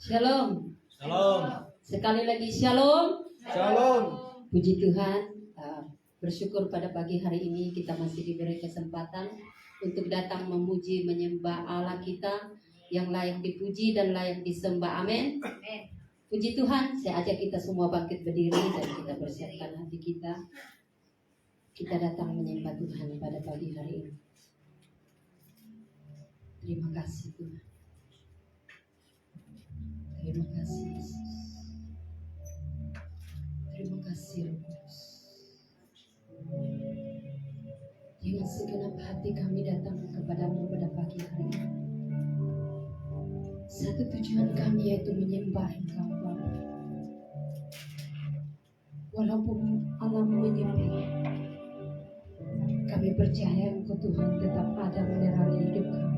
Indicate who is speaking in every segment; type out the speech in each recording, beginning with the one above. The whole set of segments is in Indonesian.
Speaker 1: Shalom.
Speaker 2: Shalom.
Speaker 1: Sekali lagi shalom.
Speaker 2: Shalom.
Speaker 1: Puji Tuhan. Bersyukur pada pagi hari ini kita masih diberi kesempatan untuk datang memuji menyembah Allah kita yang layak dipuji dan layak disembah. Amin. Puji Tuhan. Saya ajak kita semua bangkit berdiri dan kita persiapkan hati kita. Kita datang menyembah Tuhan pada pagi hari ini. Terima kasih Tuhan. Terima kasih Yesus. Terima kasih Roh Kudus. Dengan segenap hati kami datang kepadamu pada pagi hari ini. Satu tujuan kami yaitu menyembah Engkau Bapa. Walaupun alam menyepi, kami percaya Engkau Tuhan tetap ada menerangi hidup kami.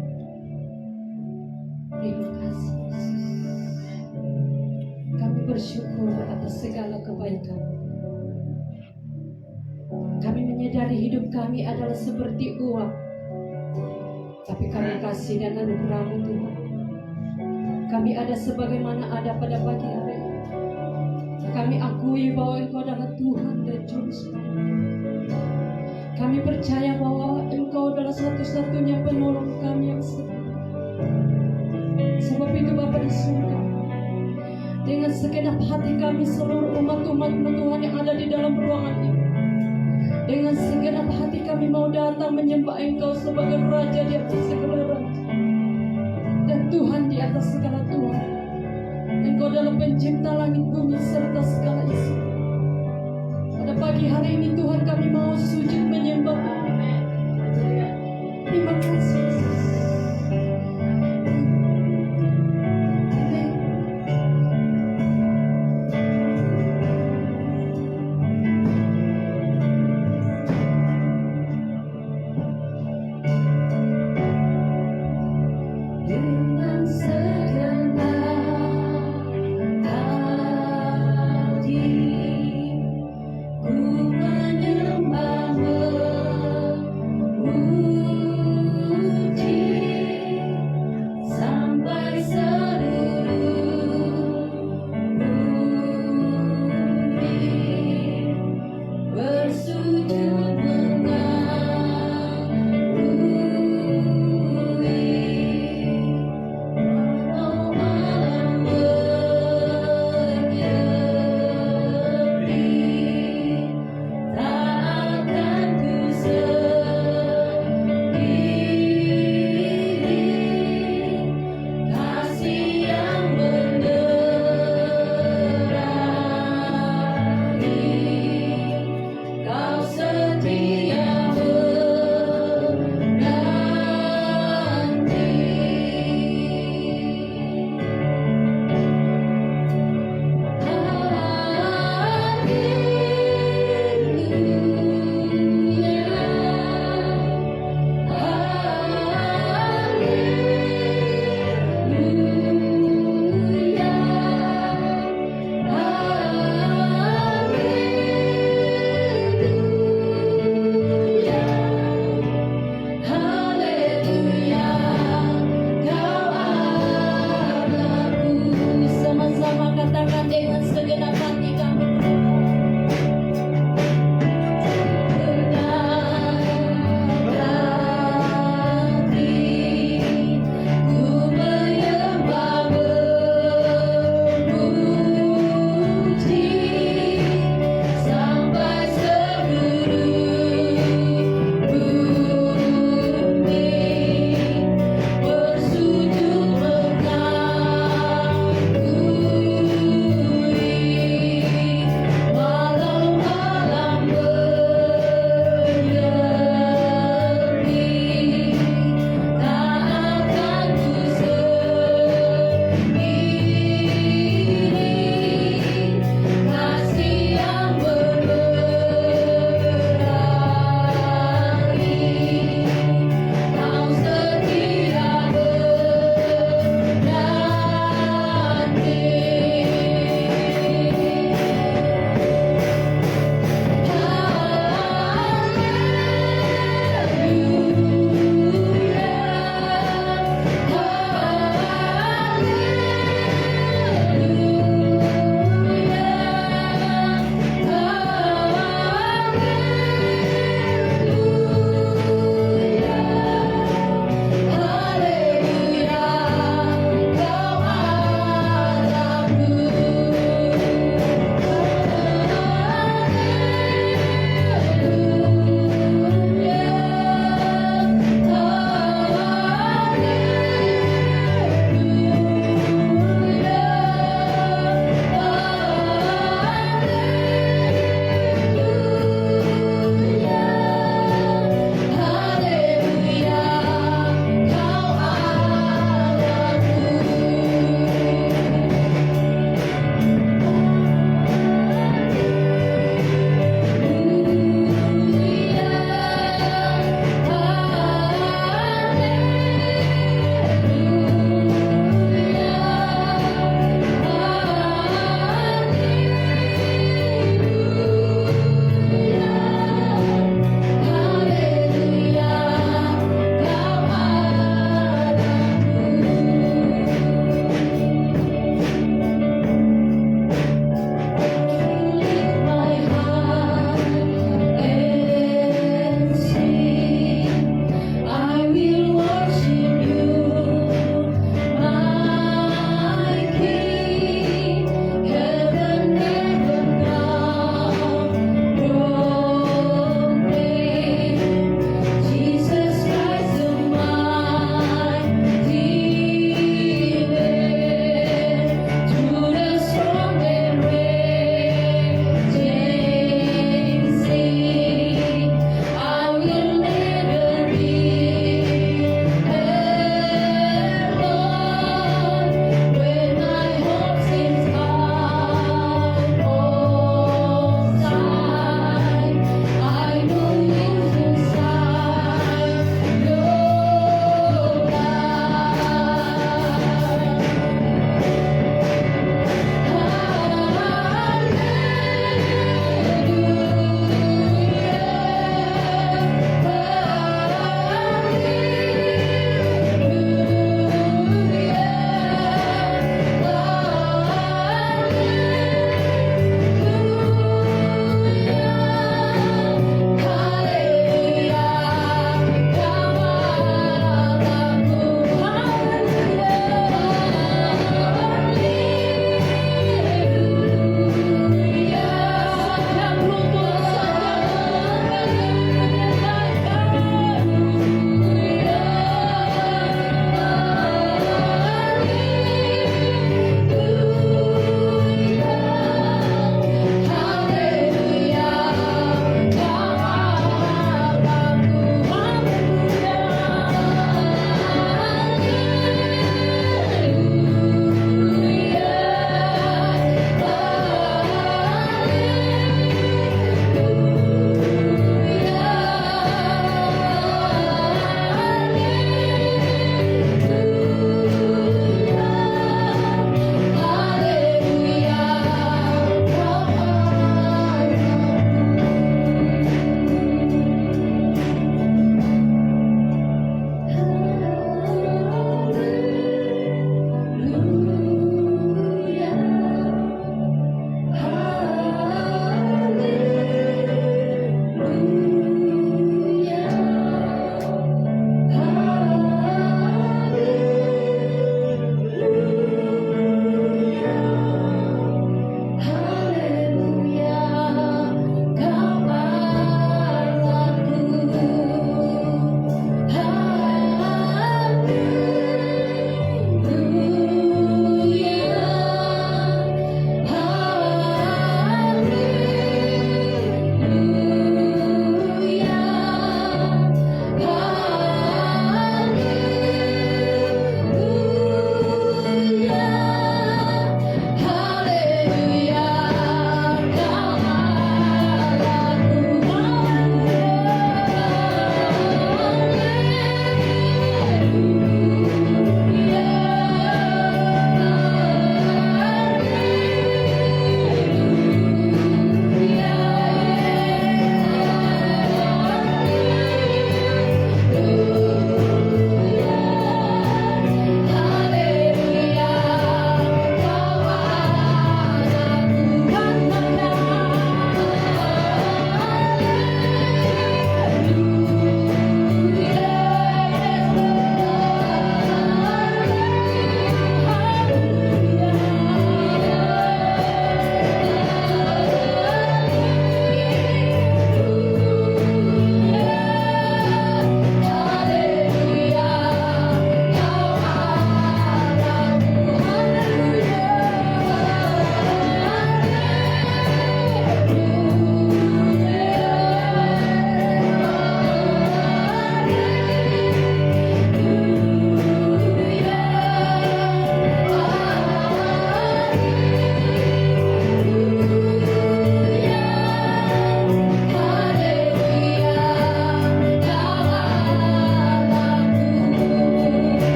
Speaker 1: Terima kasih Yesus. Kami bersyukur atas segala kebaikan. Kami menyadari hidup kami adalah seperti uap, tapi kami kasih dan anugerah-Mu Tuhan. Kami ada sebagaimana ada pada pagi hari ini. Kami akui bahwa Engkau adalah Tuhan dan Juru Selamat. Kami percaya bahwa Engkau adalah satu-satunya penolong kami yang setia. Sebab itu Bapa di surga, dengan segenap hati kami seluruh umat-umat-Mu Tuhan yang ada di dalam ruangan ini, dengan segenap hati kami mau datang menyembah Engkau sebagai Raja di atas segala raja dan Tuhan di atas segala Tuhan. Engkau adalah pencipta langit bumi serta segala isi. Pada pagi hari ini Tuhan kami mau sujud menyembah. Terima kasih Yesus.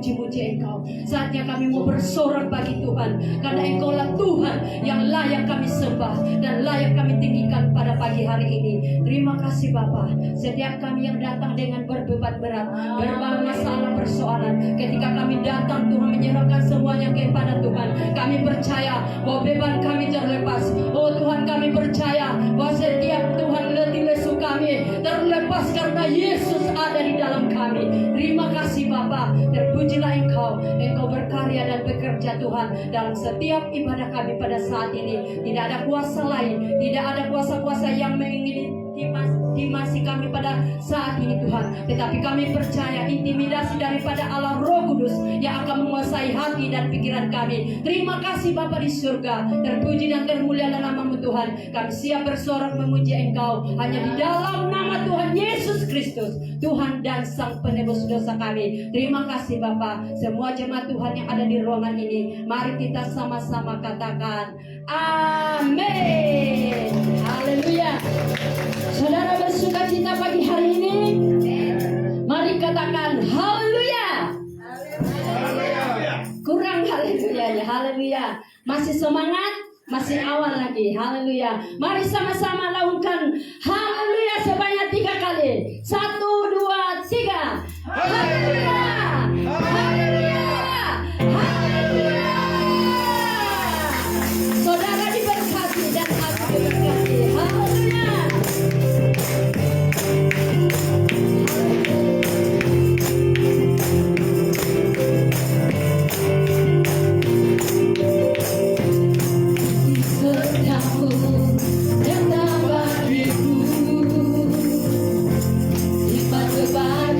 Speaker 1: memuji-muji Engkau. Saatnya kami mau bersorak bagi Tuhan, karena Engkaulah Tuhan yang layak kami sembah dan layak kami tinggikan pada pagi hari ini. Terima kasih Bapa. Setiap kami yang datang dengan berbeban berat, berbagai masalah persoalan, ketika kami datang Tuhan menyerahkan semuanya kepada Tuhan, kami percaya bahwa beban kami terlepas. Oh Tuhan, kami percaya bahwa setiap Tuhan letih lesu kami terlepas karena Yesus ada di dalam kami. Terima kasih Bapa. Terpujilah Engkau. Engkau berkarya dan bekerja Tuhan dalam setiap ibadah kami pada saat ini. Tidak ada kuasa lain, tidak ada kuasa-kuasa yang mengintimidasi kami pada saat ini Tuhan. Tetapi kami percaya intimidasi daripada Allah Roh Kudus yang akan menguasai hati dan pikiran kami. Terima kasih Bapa di surga. Terpuji dan termulialah nama-Mu Tuhan. Kami siap bersorak memuji Engkau hanya di dalam nama Tuhan Yesus Kristus, Tuhan dan Sang Penebus dosa kami. Terima kasih Bapa. Semua jemaat Tuhan yang ada di ruangan ini, mari kita sama-sama katakan amin. Haleluya. Saudara bersuka cita pagi hari ini, mari katakan haleluya. Kurang haleluya ya, haleluya. Masih semangat? Masih awal lagi, haleluya. Mari sama-sama lakukan haleluya sebanyak 3 kali. 1, 2, 3. Haleluya, haleluya, haleluya. Saudara diberkati dan aku diberkati. Haleluya. Bye.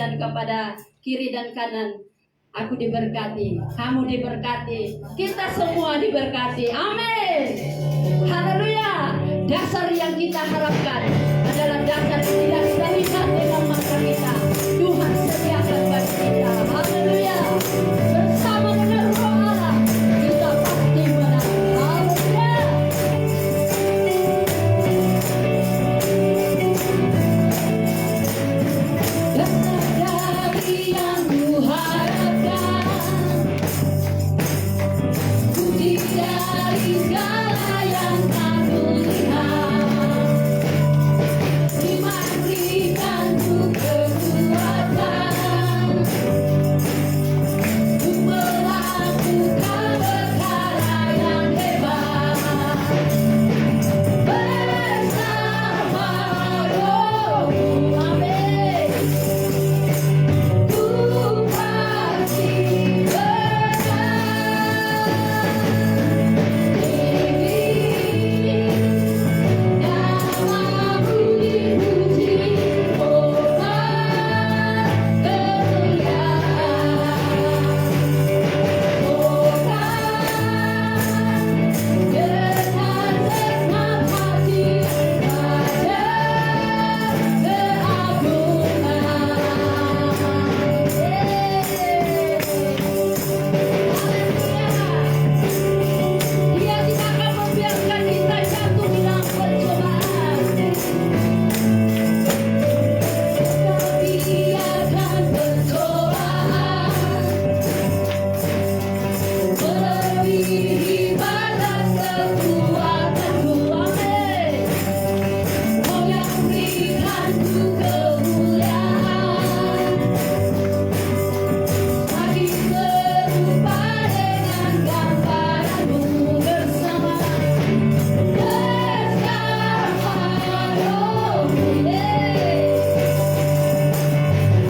Speaker 1: dan kepada kiri dan kanan. Aku diberkati, kamu diberkati, kita semua diberkati. Amin. Haleluya. Dasar yang kita harapkan adalah dasar yang tidak kita lihat dengan mata kita. Tuhan sediakan bagi kita. Haleluya. Bersama dengan Roh Allah kita pasti menang. Haleluya. Dari yang kuharapkan, bukti dari segala yang tak kulihat, diberikanku kekuatan untuk melakukan perkara yang hebat bersama Rohmu. Amin. Ku pasti Dia tidak akan membiarkan kita jatuh di dalam pencobaan, tapi Dia akan pencobaan melebihi batas kekuatanku. Amin. Kau yang berikanku kemuliaan, bagi serupa dengan gambaranmu bersama Rohmu.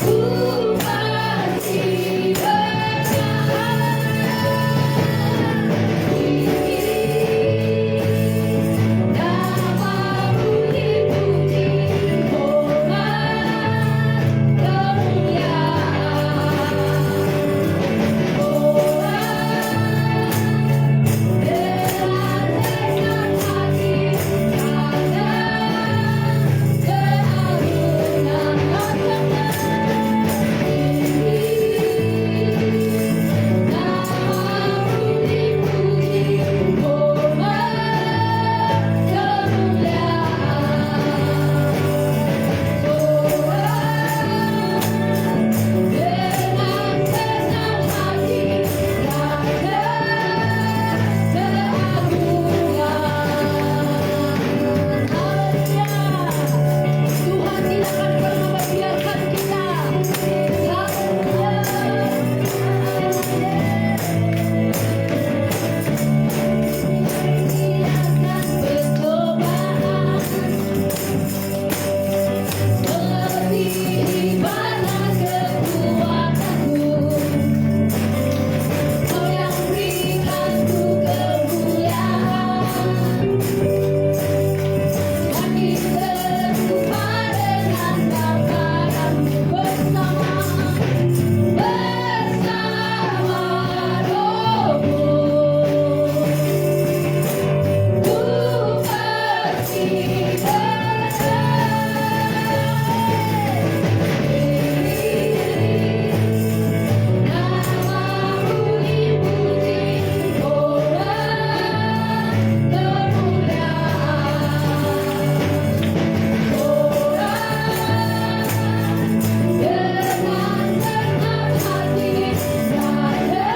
Speaker 1: Ku pasti namamu dipuji, hormat kemuliaan. Tuhan tidak akan pernah membiarkan kita. Percobaan melebihi batas kekuatanku. Kau yang berikanku kemuliaan, bagi serupa dengan gambaranmu bersama Rohmu. Ku pasti namamu dipuji, hormat kemuliaan. Dengan senang hati pada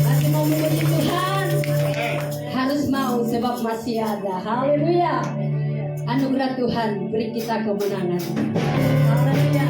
Speaker 1: Masih mau memuji Tuhan? Harus mau, sebab masih ada. Haleluya. Anugerah Tuhan beri kita kemenangan. Haleluya.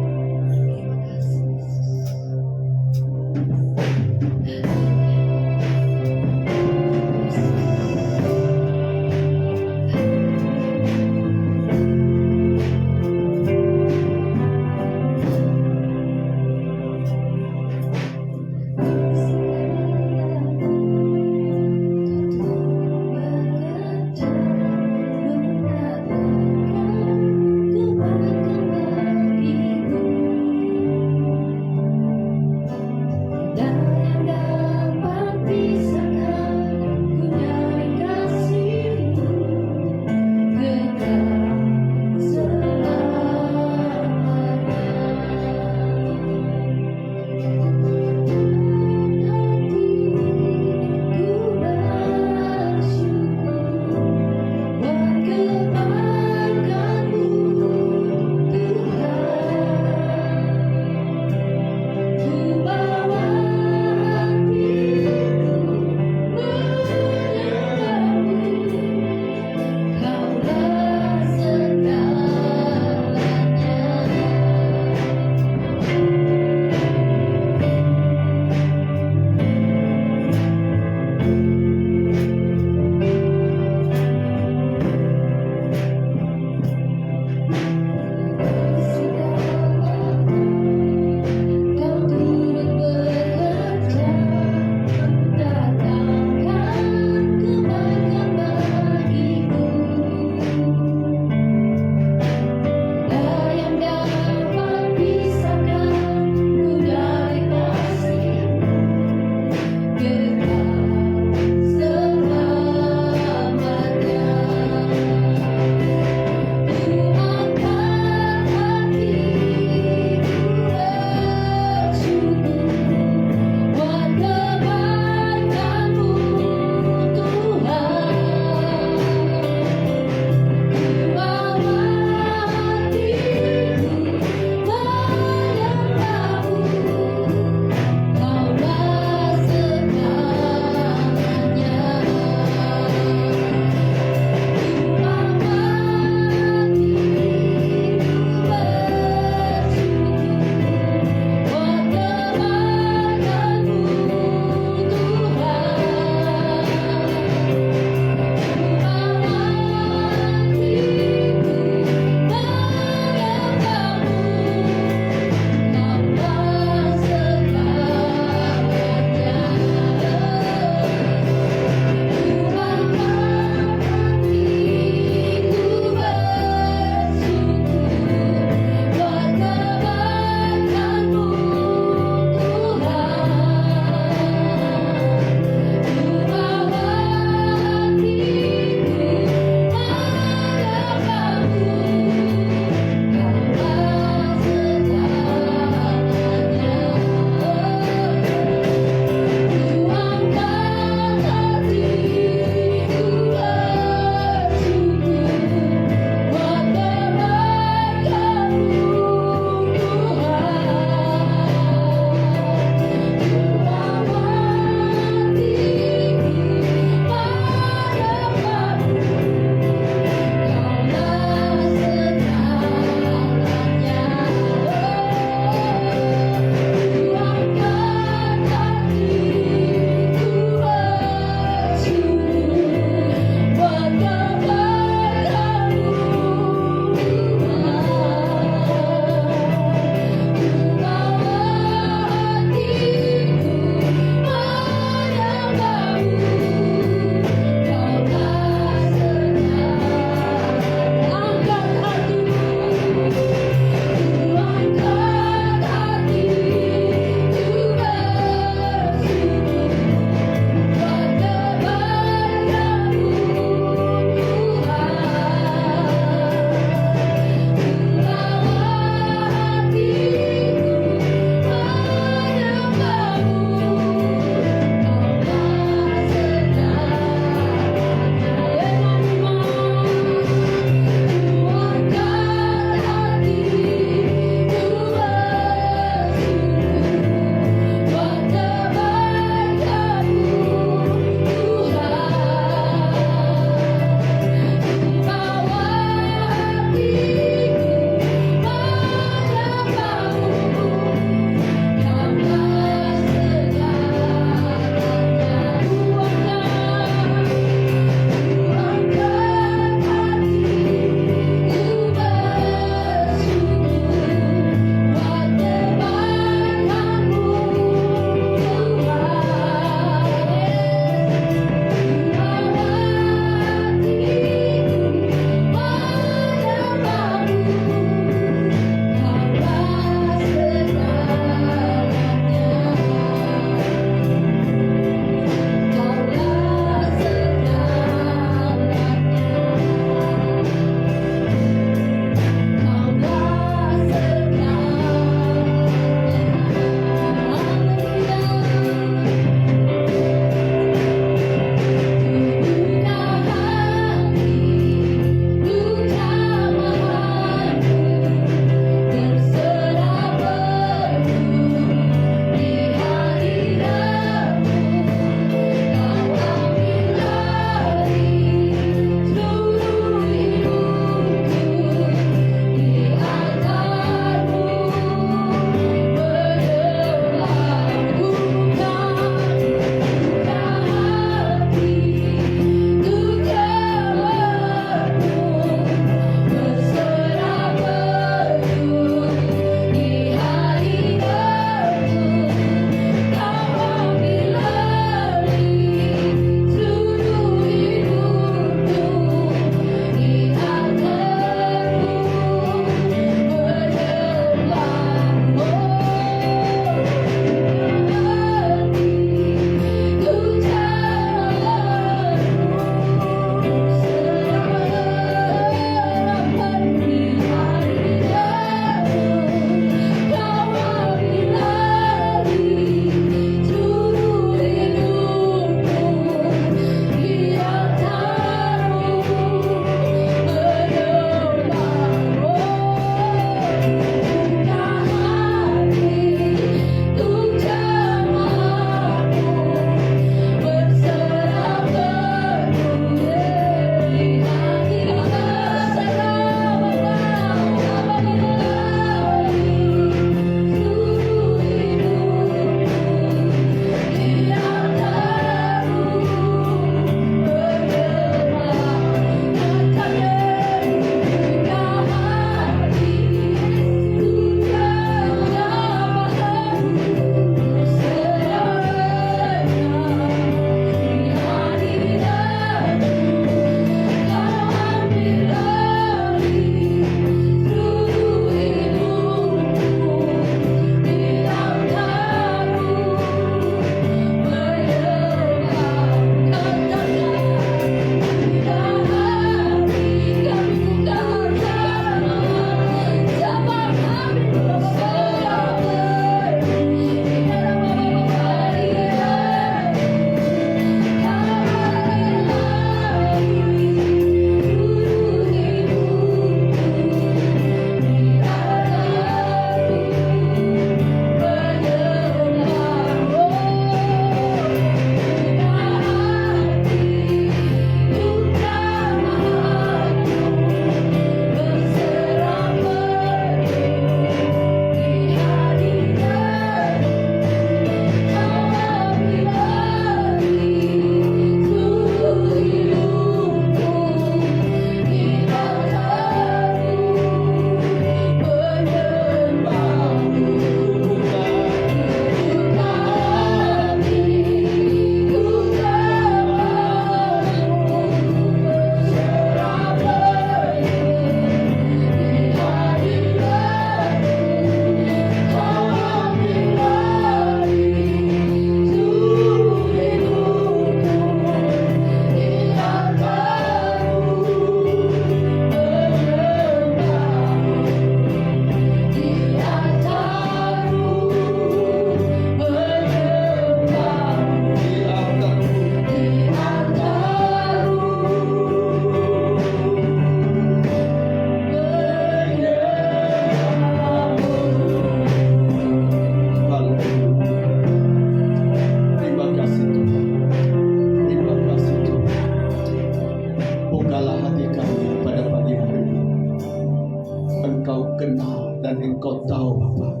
Speaker 2: Dan Engkau tahu Bapa,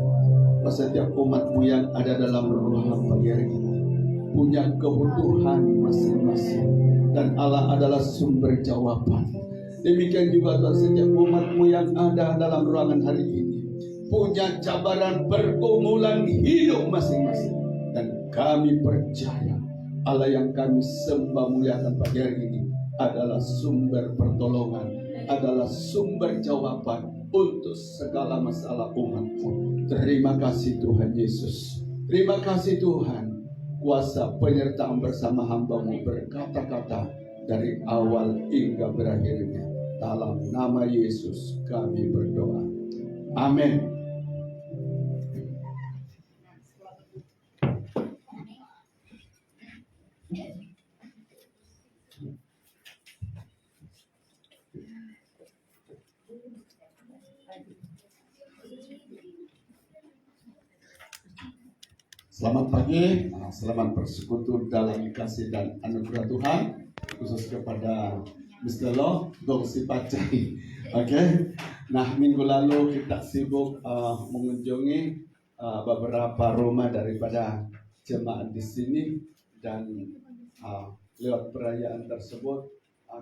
Speaker 2: bahwa setiap umat-Mu yang ada dalam ruangan pagi hari ini punya kebutuhan masing-masing, dan Allah adalah sumber jawaban. Demikian juga Tuhan, setiap umat-Mu yang ada dalam ruangan hari ini punya cabaran pergumulan hidup masing-masing, dan kami percaya Allah yang kami sembah muliakan pagi hari ini adalah sumber pertolongan, adalah sumber jawaban untuk segala masalah umat-Mu. Terima kasih Tuhan Yesus. Terima kasih Tuhan, kuasa penyertaan bersama hamba-Mu berkata-kata dari awal hingga berakhirnya. Dalam nama Yesus kami berdoa. Amin. Selamat pagi, selamat bersekutu dalam kasih dan anugerah Tuhan, khusus kepada Mr. Lo, Dong Si Pacai. Oke. Nah, minggu lalu kita sibuk mengunjungi beberapa rumah daripada jemaat di sini, dan lewat perayaan tersebut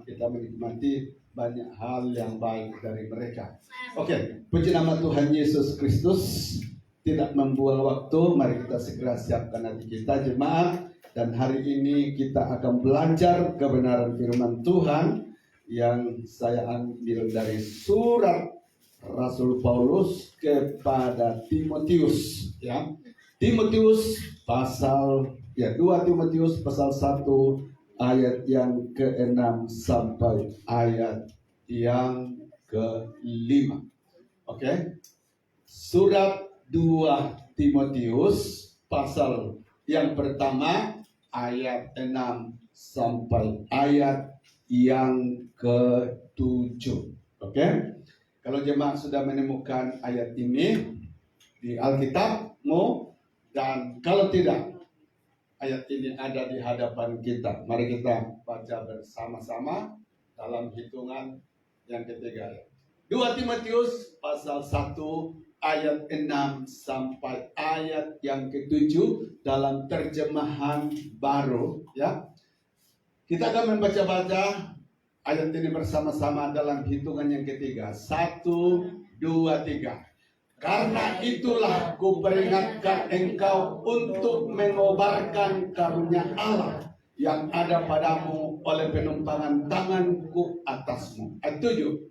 Speaker 2: kita menikmati banyak hal yang baik dari mereka. Oke, puji nama Tuhan Yesus Kristus. Tidak membuang waktu, mari kita segera siapkan hati kita jemaat. Dan hari ini kita akan belajar kebenaran firman Tuhan yang saya ambil dari surat Rasul Paulus kepada Timotius, ya. Timotius pasal 2 Timotius pasal 1 ayat yang ke-6 sampai ayat yang ke-5. Oke. Surat 2 Timotius pasal yang pertama ayat 6 sampai ayat yang ke-7. Oke? Kalau jemaat sudah menemukan ayat ini di Alkitabmu, dan kalau tidak, ayat ini ada di hadapan kita. Mari kita baca bersama-sama dalam hitungan yang ketiga. 2 Timotius pasal 1 ayat 6 sampai ayat yang ke-7 dalam terjemahan baru, ya. Kita akan membaca-baca ayat ini bersama-sama dalam hitungan yang ketiga. 1, 2, 3. Karena itulah kuperingatkan engkau untuk mengobarkan karunia Allah yang ada padamu oleh penumpangan tanganku atasmu. Ayat 7.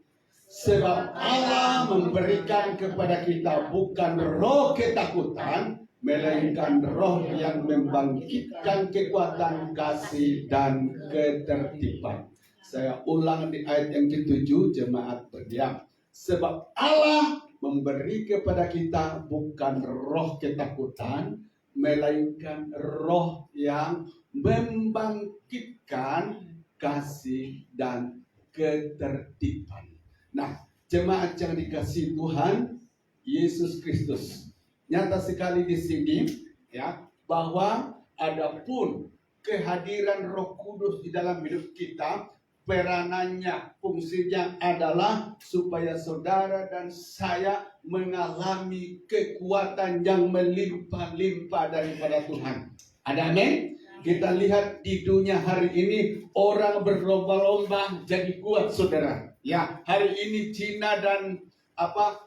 Speaker 2: Sebab Allah memberikan kepada kita bukan roh ketakutan, melainkan roh yang membangkitkan kekuatan, kasih, dan ketertiban. Saya ulang di ayat yang ke-7, jemaat berdiam. Sebab Allah memberi kepada kita bukan roh ketakutan, melainkan roh yang membangkitkan kasih dan ketertiban. Nah, jemaat yang dikasihi Tuhan Yesus Kristus, nyata sekali di sini, ya, bahwa adapun kehadiran Roh Kudus di dalam hidup kita, peranannya, fungsinya adalah supaya saudara dan saya mengalami kekuatan yang melimpah-limpah daripada Tuhan. Ada amin? Kita lihat di dunia hari ini orang berlomba-lomba jadi kuat, saudara. Ya, hari ini Cina dan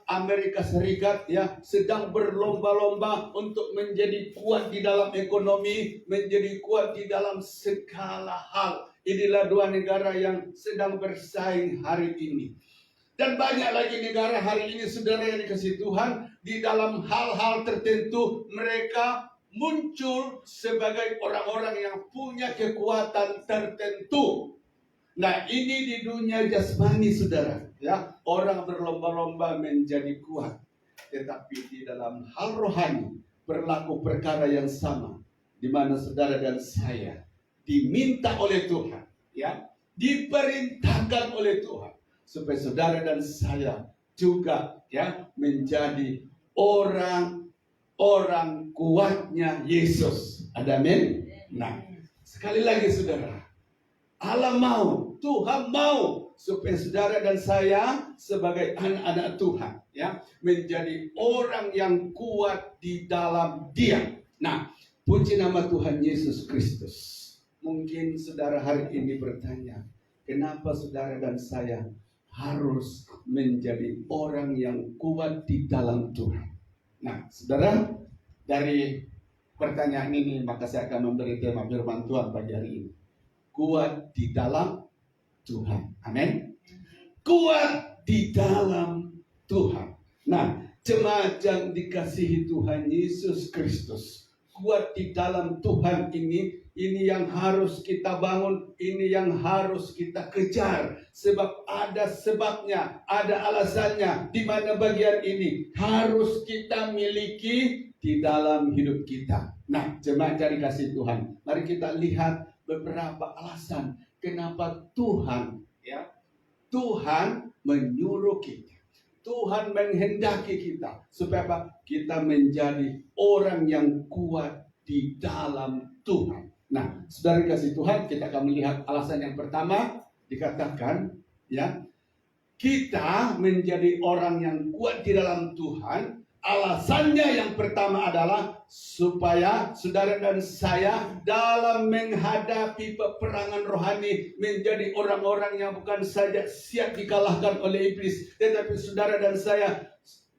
Speaker 2: Amerika Serikat, ya, sedang berlomba-lomba untuk menjadi kuat di dalam ekonomi, menjadi kuat di dalam segala hal. Inilah dua negara yang sedang bersaing hari ini. Dan banyak lagi negara hari ini, saudara yang dikasihi Tuhan, di dalam hal-hal tertentu mereka muncul sebagai orang-orang yang punya kekuatan tertentu. Nah, ini di dunia jasmani, saudara, ya, orang berlomba-lomba menjadi kuat. Tetapi di dalam hal rohani berlaku perkara yang sama, di mana saudara dan saya diminta oleh Tuhan, ya, diperintahkan oleh Tuhan supaya saudara dan saya juga, ya, menjadi orang kuatnya Yesus. Ada amin? Nah, sekali lagi saudara, Allah mau, Tuhan mau supaya saudara dan saya sebagai anak-anak Tuhan ya menjadi orang yang kuat di dalam Dia. Nah, puji nama Tuhan Yesus Kristus. Mungkin saudara hari ini bertanya, kenapa saudara dan saya harus menjadi orang yang kuat di dalam Tuhan? Nah, saudara, dari pertanyaan ini maka saya akan memberi tema firman Tuhan pagi hari ini. Kuat di dalam Tuhan. Amin. Kuat di dalam Tuhan. Nah, jemaat yang dikasihi Tuhan Yesus Kristus, kuat di dalam Tuhan ini yang harus kita bangun, ini yang harus kita kejar. Sebab ada sebabnya, ada alasannya di mana bagian ini harus kita miliki di dalam hidup kita. Nah, jemaat yang dikasihi Tuhan, mari kita lihat beberapa alasan kenapa Tuhan menyuruh kita, Tuhan menghendaki kita supaya apa? Kita menjadi orang yang kuat di dalam Tuhan. Nah, saudara kasih Tuhan, kita akan melihat alasan yang pertama, dikatakan ya, kita menjadi orang yang kuat di dalam Tuhan. Alasannya yang pertama adalah supaya saudara dan saya dalam menghadapi peperangan rohani menjadi orang-orang yang bukan saja siap dikalahkan oleh iblis, tetapi saudara dan saya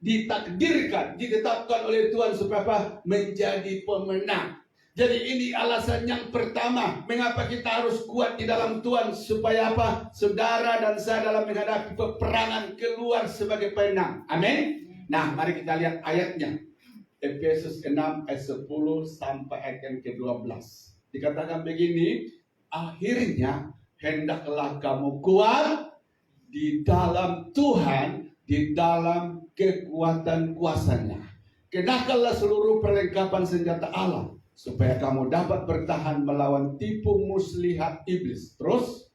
Speaker 2: ditakdirkan, ditetapkan oleh Tuhan supaya apa? Menjadi pemenang. Jadi ini alasan yang pertama mengapa kita harus kuat di dalam Tuhan, supaya apa? Saudara dan saya dalam menghadapi peperangan keluar sebagai pemenang. Amin. Nah, mari kita lihat ayatnya. Efesus 6 ayat 10 sampai ayat yang ke-12. Dikatakan begini, akhirnya hendaklah kamu kuat di dalam Tuhan, di dalam kekuatan kuasanya. Kenakanlah seluruh perlengkapan senjata Allah, supaya kamu dapat bertahan melawan tipu muslihat iblis. Terus,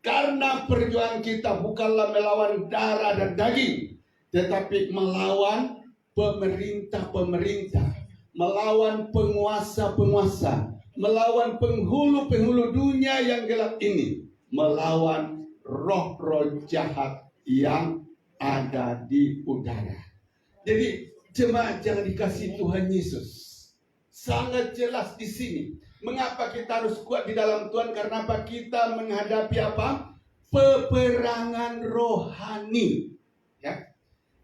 Speaker 2: karena perjuangan kita bukanlah melawan darah dan daging, tetapi melawan pemerintah-pemerintah, melawan penguasa-penguasa, melawan penghulu-penghulu dunia yang gelap ini, melawan roh-roh jahat yang ada di udara. Jadi jemaat yang dikasihi Tuhan Yesus, sangat jelas di sini mengapa kita harus kuat di dalam Tuhan. Karena apa? Kita menghadapi apa? Peperangan rohani. Ya.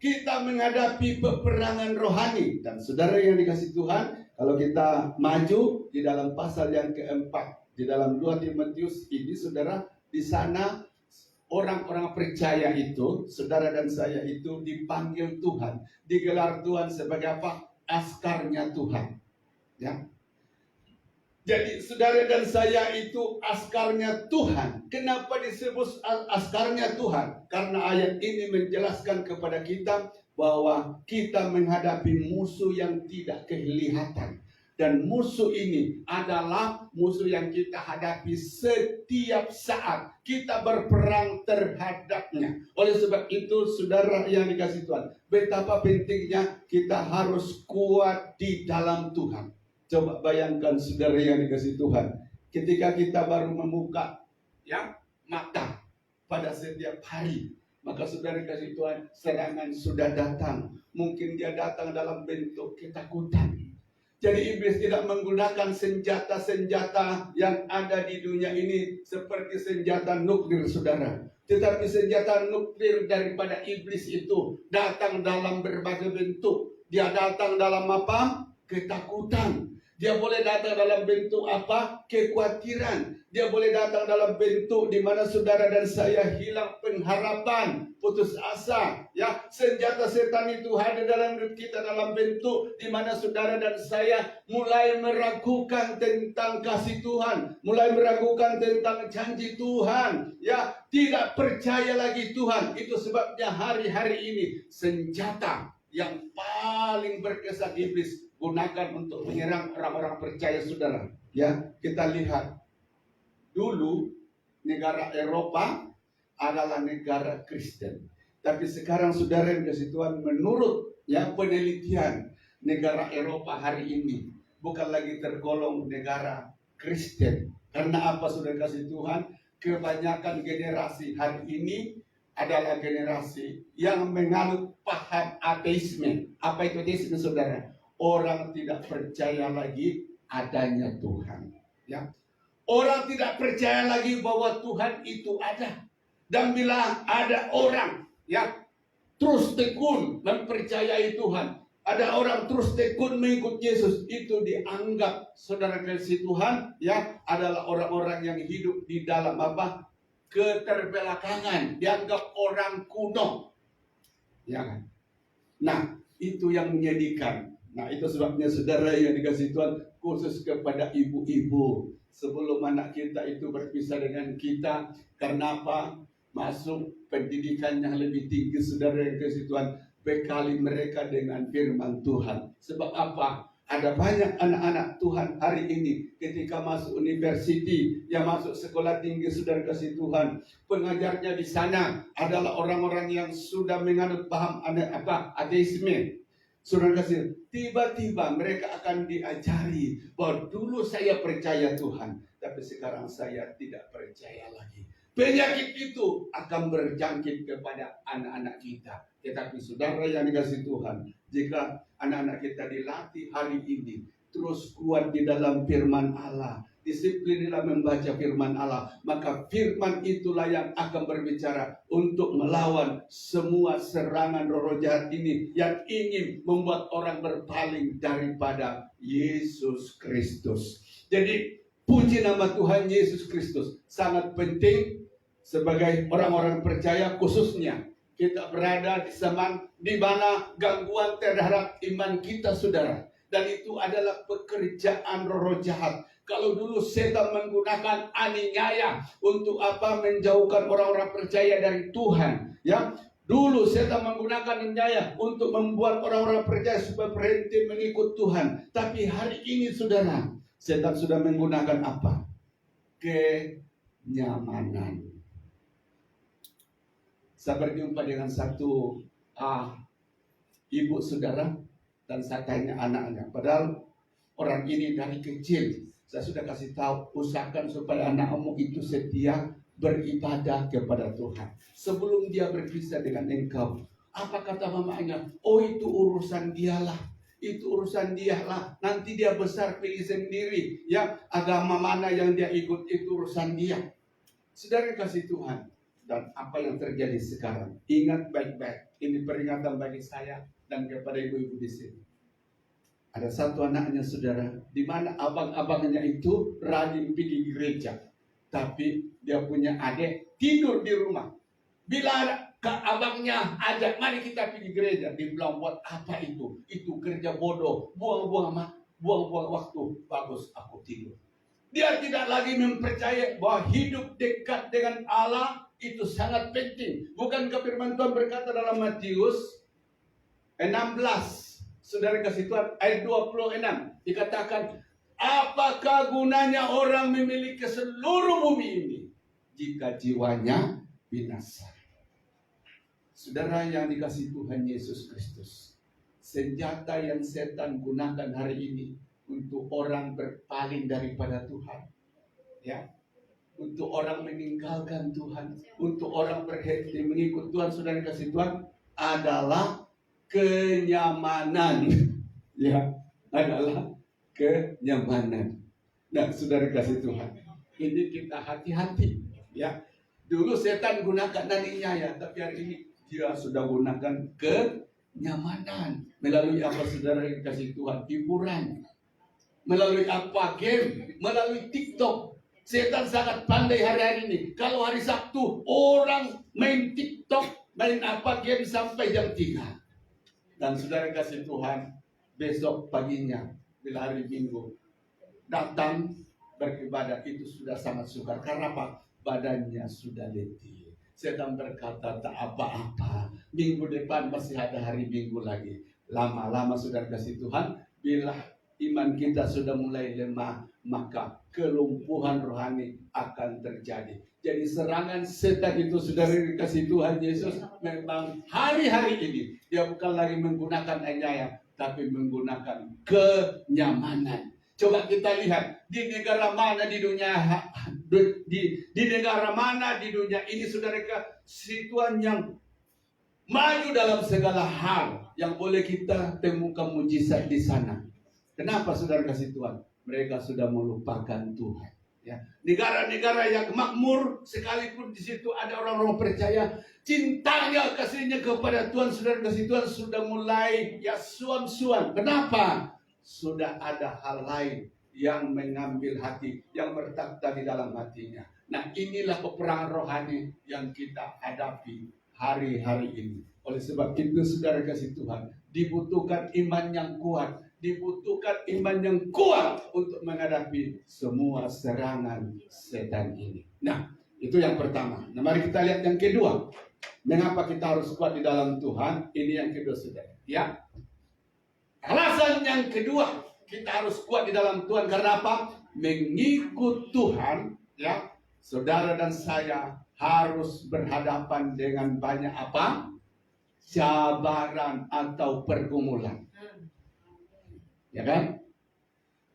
Speaker 2: Kita menghadapi peperangan rohani. Dan saudara yang dikasihi Tuhan, kalau kita maju di dalam pasal yang keempat, di dalam 2 Timotius ini, saudara, di sana orang-orang percaya itu, saudara dan saya itu dipanggil Tuhan, digelar Tuhan sebagai apa? Askarnya Tuhan. Ya. Jadi saudara dan saya itu askarnya Tuhan. Kenapa disebut askarnya Tuhan? Karena ayat ini menjelaskan kepada kita bahwa kita menghadapi musuh yang tidak kelihatan. Dan musuh ini adalah musuh yang kita hadapi setiap saat kita berperang terhadapnya. Oleh sebab itu, saudara yang dikasihi Tuhan, betapa pentingnya kita harus kuat di dalam Tuhan. Coba bayangkan saudara yang dikasihi Tuhan, ketika kita baru membuka mata pada setiap hari, maka saudara dikasihi Tuhan, serangan sudah datang. Mungkin dia datang dalam bentuk ketakutan. Jadi iblis tidak menggunakan senjata-senjata yang ada di dunia ini seperti senjata nuklir, saudara. Tetapi senjata nuklir daripada iblis itu datang dalam berbagai bentuk. Dia datang dalam apa? Ketakutan. Dia boleh datang dalam bentuk apa? Kekhawatiran. Dia boleh datang dalam bentuk di mana saudara dan saya hilang pengharapan, putus asa. Ya, senjata setan itu hadir dalam hidup kita dalam bentuk di mana saudara dan saya mulai meragukan tentang kasih Tuhan, mulai meragukan tentang janji Tuhan. Ya, tidak percaya lagi Tuhan. Itu sebabnya hari-hari ini senjata yang paling berkesan iblis gunakan untuk menyerang orang-orang percaya, saudara. Ya, kita lihat dulu negara Eropa adalah negara Kristen, tapi sekarang saudara yang dikasihi Tuhan, menurut penelitian, negara Eropa hari ini bukan lagi tergolong negara Kristen. Karena apa, saudara kasih Tuhan? kebanyakan generasi hari ini adalah generasi yang menganut paham ateisme. Apa itu ateisme, saudara? Orang tidak percaya lagi adanya Tuhan. Ya, orang tidak percaya lagi bahwa Tuhan itu ada. Dan bila ada orang yang terus tekun mempercayai Tuhan, ada orang terus tekun mengikut Yesus, itu dianggap, saudara kasih Tuhan, ya, adalah orang-orang yang hidup di dalam apa? Keterbelakangan, dianggap orang kuno. Ya kan? Nah, itu yang menyedihkan. Nah, itu sebabnya saudara yang dikasih Tuhan, khusus kepada ibu-ibu, sebelum anak kita itu berpisah dengan kita, karena apa? Masuk pendidikan yang lebih tinggi, saudara yang dikasih Tuhan, bekali mereka dengan firman Tuhan. Sebab apa? Ada banyak anak-anak Tuhan hari ini ketika masuk university, yang masuk sekolah tinggi, saudara kasih Tuhan, pengajarnya di sana adalah orang-orang yang sudah menganut paham ateisme. Saudara kasih, tiba-tiba mereka akan diajari bahwa dulu saya percaya Tuhan, tapi sekarang saya tidak percaya lagi. Penyakit itu akan berjangkit kepada anak-anak kita. Tetapi saudara yang dikasih Tuhan, jika anak-anak kita dilatih hari ini, terus kuat di dalam firman Allah, disiplin dalam membaca firman Allah, maka firman itulah yang akan berbicara untuk melawan semua serangan roh jahat ini yang ingin membuat orang berpaling daripada Yesus Kristus. Jadi puji nama Tuhan Yesus Kristus, sangat penting sebagai orang-orang percaya, khususnya kita berada di zaman di mana gangguan terhadap iman kita, saudara. Dan itu adalah pekerjaan roh jahat. Kalau dulu setan menggunakan aniaya untuk apa? Menjauhkan orang-orang percaya dari Tuhan. Ya, dulu setan menggunakan aniaya untuk membuat orang-orang percaya supaya berhenti mengikut Tuhan. Tapi hari ini, saudara, setan sudah menggunakan apa? Kenyamanan. Saya berjumpa dengan satu ibu, saudara, dan saya tanya anaknya. Padahal orang ini dari kecil saya sudah kasih tahu, usahakan supaya anakmu itu setia beribadah kepada Tuhan. Sebelum dia berpisah dengan engkau, apa kata mamanya? Oh, itu urusan dialah. Itu urusan dialah. Nanti dia besar pilih sendiri. Ya, agama mana yang dia ikut, itu urusan dia. Saudara kasih Tuhan. Dan apa yang terjadi sekarang, ingat baik-baik. Ini peringatan bagi saya dan kepada ibu-ibu di sini. Ada satu anaknya, saudara, di mana abang-abangnya itu rajin pergi gereja, tapi dia punya adik tidur di rumah. Bila abangnya ajak, mari kita pergi gereja, dia bilang, buat apa itu? Itu kerja bodoh, buang-buang waktu. Bagus, aku tidur. Dia tidak lagi mempercayai bahwa hidup dekat dengan Allah itu sangat penting. Bukankah firman Tuhan berkata dalam Matius 16, saudara kasih Tuhan, ayat 26, dikatakan, apakah gunanya orang memiliki seluruh bumi ini jika jiwanya binasa? Saudara yang dikasih Tuhan Yesus Kristus, senjata yang setan gunakan hari ini untuk orang berpaling daripada Tuhan, ya, untuk orang meninggalkan Tuhan, untuk orang berhenti mengikut Tuhan, saudara kasih Tuhan, adalah kenyamanan. Ya, adalah kenyamanan. Nah, saudara kasih Tuhan, ini kita hati-hati. Ya, dulu setan gunakan naninya, ya, tapi hari ini dia sudah gunakan kenyamanan. Melalui apa, saudara kasih Tuhan? Hiburan. Melalui apa? Game. Melalui TikTok. Setan sangat pandai hari-hari ini. Kalau hari Sabtu orang main TikTok, main apa, game sampai jam 3. Dan saudara kasih Tuhan, besok paginya bila hari Minggu datang beribadah, itu sudah sangat sukar. Karena apa? Badannya sudah letih. Setan berkata, tak apa-apa, minggu depan masih ada hari Minggu lagi. Lama-lama saudara kasih Tuhan, bila iman kita sudah mulai lemah, maka kelumpuhan rohani akan terjadi. Jadi serangan setan itu, saudara dikasih Tuhan Yesus, memang hari-hari ini dia bukan lagi menggunakan aniaya, tapi menggunakan kenyamanan. Coba kita lihat di negara mana di dunia di negara mana di dunia ini, saudara, situan yang maju dalam segala hal yang boleh kita temukan mujizat di sana. Kenapa, saudara kasih Tuhan? Mereka sudah melupakan Tuhan. Ya, negara-negara yang makmur, sekalipun di situ ada orang-orang percaya, cintanya, kasihnya kepada Tuhan, saudara kasih Tuhan, sudah mulai ya suam-suam. Kenapa? Sudah ada hal lain yang mengambil hati, yang bertakhta di dalam hatinya. Nah, inilah peperangan rohani yang kita hadapi hari-hari ini. Oleh sebab itu, saudara kasih Tuhan, dibutuhkan iman yang kuat, dibutuhkan iman yang kuat untuk menghadapi semua serangan setan ini. Nah, itu yang pertama. Nah, mari kita lihat yang kedua. Mengapa kita harus kuat di dalam Tuhan? Ini yang kedua, saudara. Ya, alasan yang kedua, kita harus kuat di dalam Tuhan karena apa? Mengikut Tuhan, ya, saudara dan saya harus berhadapan dengan banyak apa? Cabaran atau pergumulan. Ya kan?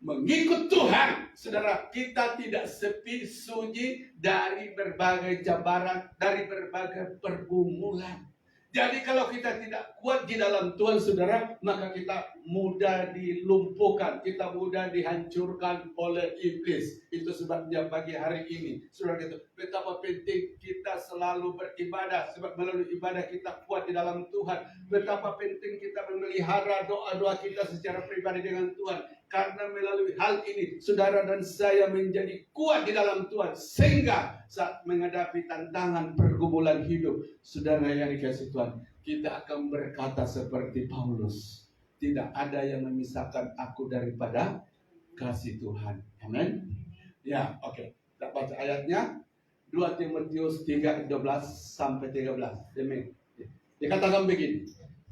Speaker 2: Mengikut Tuhan, saudara, kita tidak sepi sunyi dari berbagai cabaran, dari berbagai pergumulan. Jadi kalau kita tidak kuat di dalam Tuhan, saudara, maka kita mudah dilumpuhkan, kita mudah dihancurkan oleh iblis. Itu sebabnya pagi hari ini, saudara, itu betapa penting kita selalu beribadah, sebab melalui ibadah kita kuat di dalam Tuhan. Betapa penting kita memelihara doa-doa kita secara pribadi dengan Tuhan, karena melalui hal ini, saudara dan saya menjadi kuat di dalam Tuhan, sehingga saat menghadapi tantangan pergumulan hidup, saudara yang dikasih Tuhan, kita akan berkata seperti Paulus, tidak ada yang memisahkan aku daripada kasih Tuhan. Amin. Ya, oke. Kita baca ayatnya 2 Timotius 3:12 sampai 13. Dikatakan begini,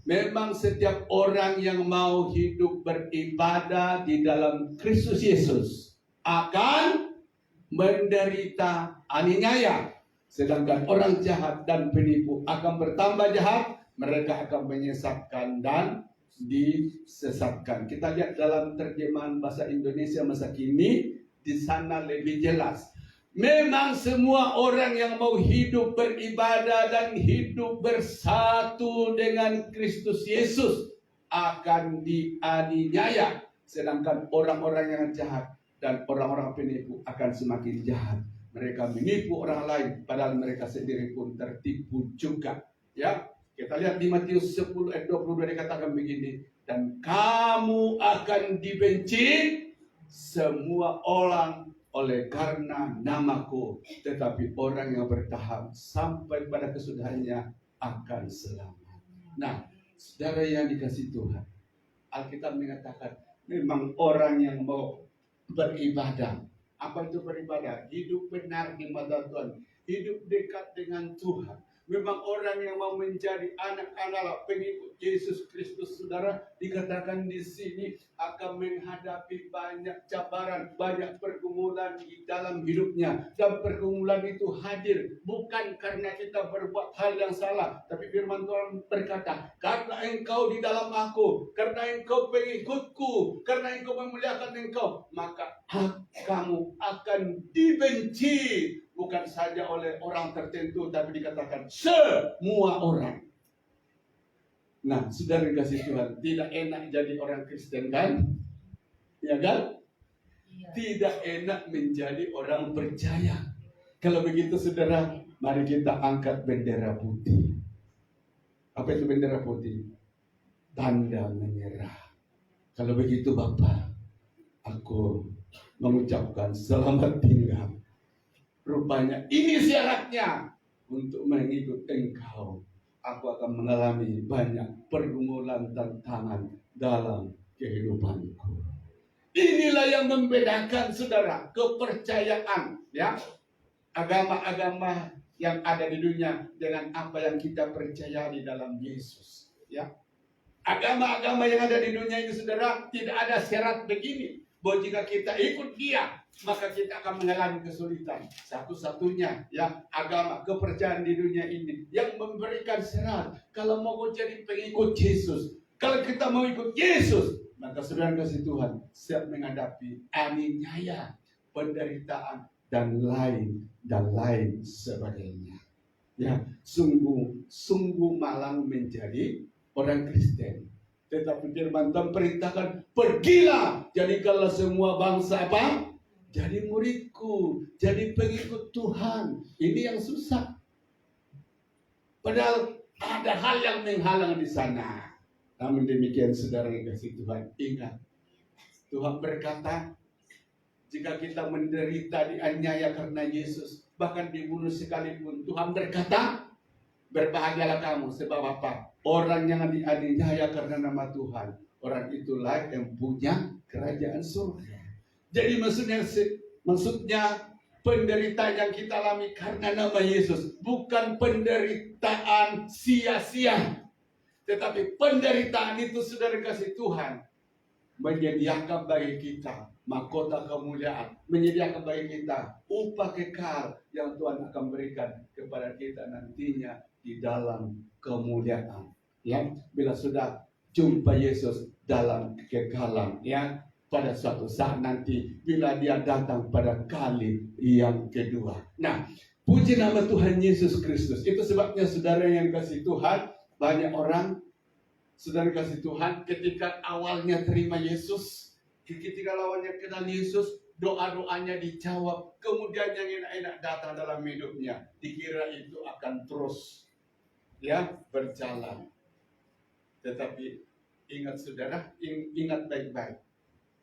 Speaker 2: memang setiap orang yang mau hidup beribadah di dalam Kristus Yesus akan menderita aniaya, sedangkan orang jahat dan penipu akan bertambah jahat, mereka akan menyesatkan dan disesatkan. Kita lihat dalam terjemahan bahasa Indonesia masa kini, di sana lebih jelas. Memang semua orang yang mau hidup beribadah dan hidup bersatu dengan Kristus Yesus akan dianiaya, sedangkan orang-orang yang jahat dan orang-orang penipu akan semakin jahat. Mereka menipu orang lain, padahal mereka sendiri pun tertipu juga. Ya, kita lihat di Matius 10 ayat 22 dikatakan begini, dan kamu akan dibenci semua orang oleh karena namaku, tetapi orang yang bertahan sampai pada kesudahannya akan selamat. Nah, saudara yang dikasih Tuhan, Alkitab mengatakan memang orang yang mau beribadah. Apa itu beribadah? Hidup benar di mata Tuhan, hidup dekat dengan Tuhan. Memang orang yang mau menjadi anak-anak pengikut Yesus Kristus, saudara, dikatakan di sini akan menghadapi banyak cabaran, banyak pergumulan di dalam hidupnya. Dan pergumulan itu hadir bukan karena kita berbuat hal yang salah, tapi firman Tuhan berkata, karena engkau di dalam aku, karena engkau pengikutku, karena engkau memuliakan engkau, maka kamu akan dibenci. Bukan saja oleh orang tertentu, tapi dikatakan semua orang. Nah, saudara kasih Tuhan, tidak enak jadi orang Kristen kan? Ya kan? Tidak enak menjadi orang percaya. Kalau begitu, saudara, mari kita angkat bendera putih. Apa itu bendera putih? Tanda menyerah. Kalau begitu, Bapak, aku mengucapkan selamat tinggal. Rupanya ini syaratnya untuk mengikut engkau. Aku akan mengalami banyak pergumulan tantangan dalam kehidupanku. Inilah yang membedakan, saudara, kepercayaan, ya, agama-agama yang ada di dunia dengan apa yang kita percaya di dalam Yesus. Ya, agama-agama yang ada di dunia ini, saudara, tidak ada syarat begini, bahwa jika kita ikut dia, maka kita akan mengalami kesulitan. Satu-satunya ya agama kepercayaan di dunia ini yang memberikan syarat, kalau mau jadi pengikut Yesus, kalau kita mau ikut Yesus, Maka saudara kasih Tuhan siap menghadapi aniaya, penderitaan dan lain sebagainya. Ya, sungguh malang menjadi orang Kristen. Tetapi firman Tuhan perintahkan, pergilah, jadikanlah semua bangsa apa? Jadi muridku, jadi pengikut Tuhan. Ini yang susah. Padahal ada hal yang menghalang di sana. Namun demikian saudara yang kasih Tuhan, ingat. Tuhan berkata, jika kita menderita dianiaya karena Yesus, bahkan dibunuh sekalipun, Tuhan berkata, berbahagialah kamu. Sebab apa? Orang yang dianiaya karena nama Tuhan, orang itulah yang punya kerajaan surga. Jadi maksudnya penderitaan yang kita alami karena nama Yesus bukan penderitaan sia-sia, tetapi penderitaan itu saudara kasih Tuhan menyediakan bagi kita mahkota kemuliaan, menyediakan bagi kita upah kekal yang Tuhan akan berikan kepada kita nantinya di dalam kemuliaan. Ya, bila sudah jumpa Yesus dalam kekekalan, ya, pada suatu saat nanti bila dia datang pada kali yang kedua. Nah, puji nama Tuhan Yesus Kristus. Itu sebabnya saudara yang kasih Tuhan, banyak orang saudara kasih Tuhan ketika awalnya terima Yesus, ketika awalnya kenal Yesus, doa-doanya dijawab, kemudian yang enak-enak datang dalam hidupnya, dikira itu akan terus ya berjalan. Tetapi ingat saudara, ingat baik-baik.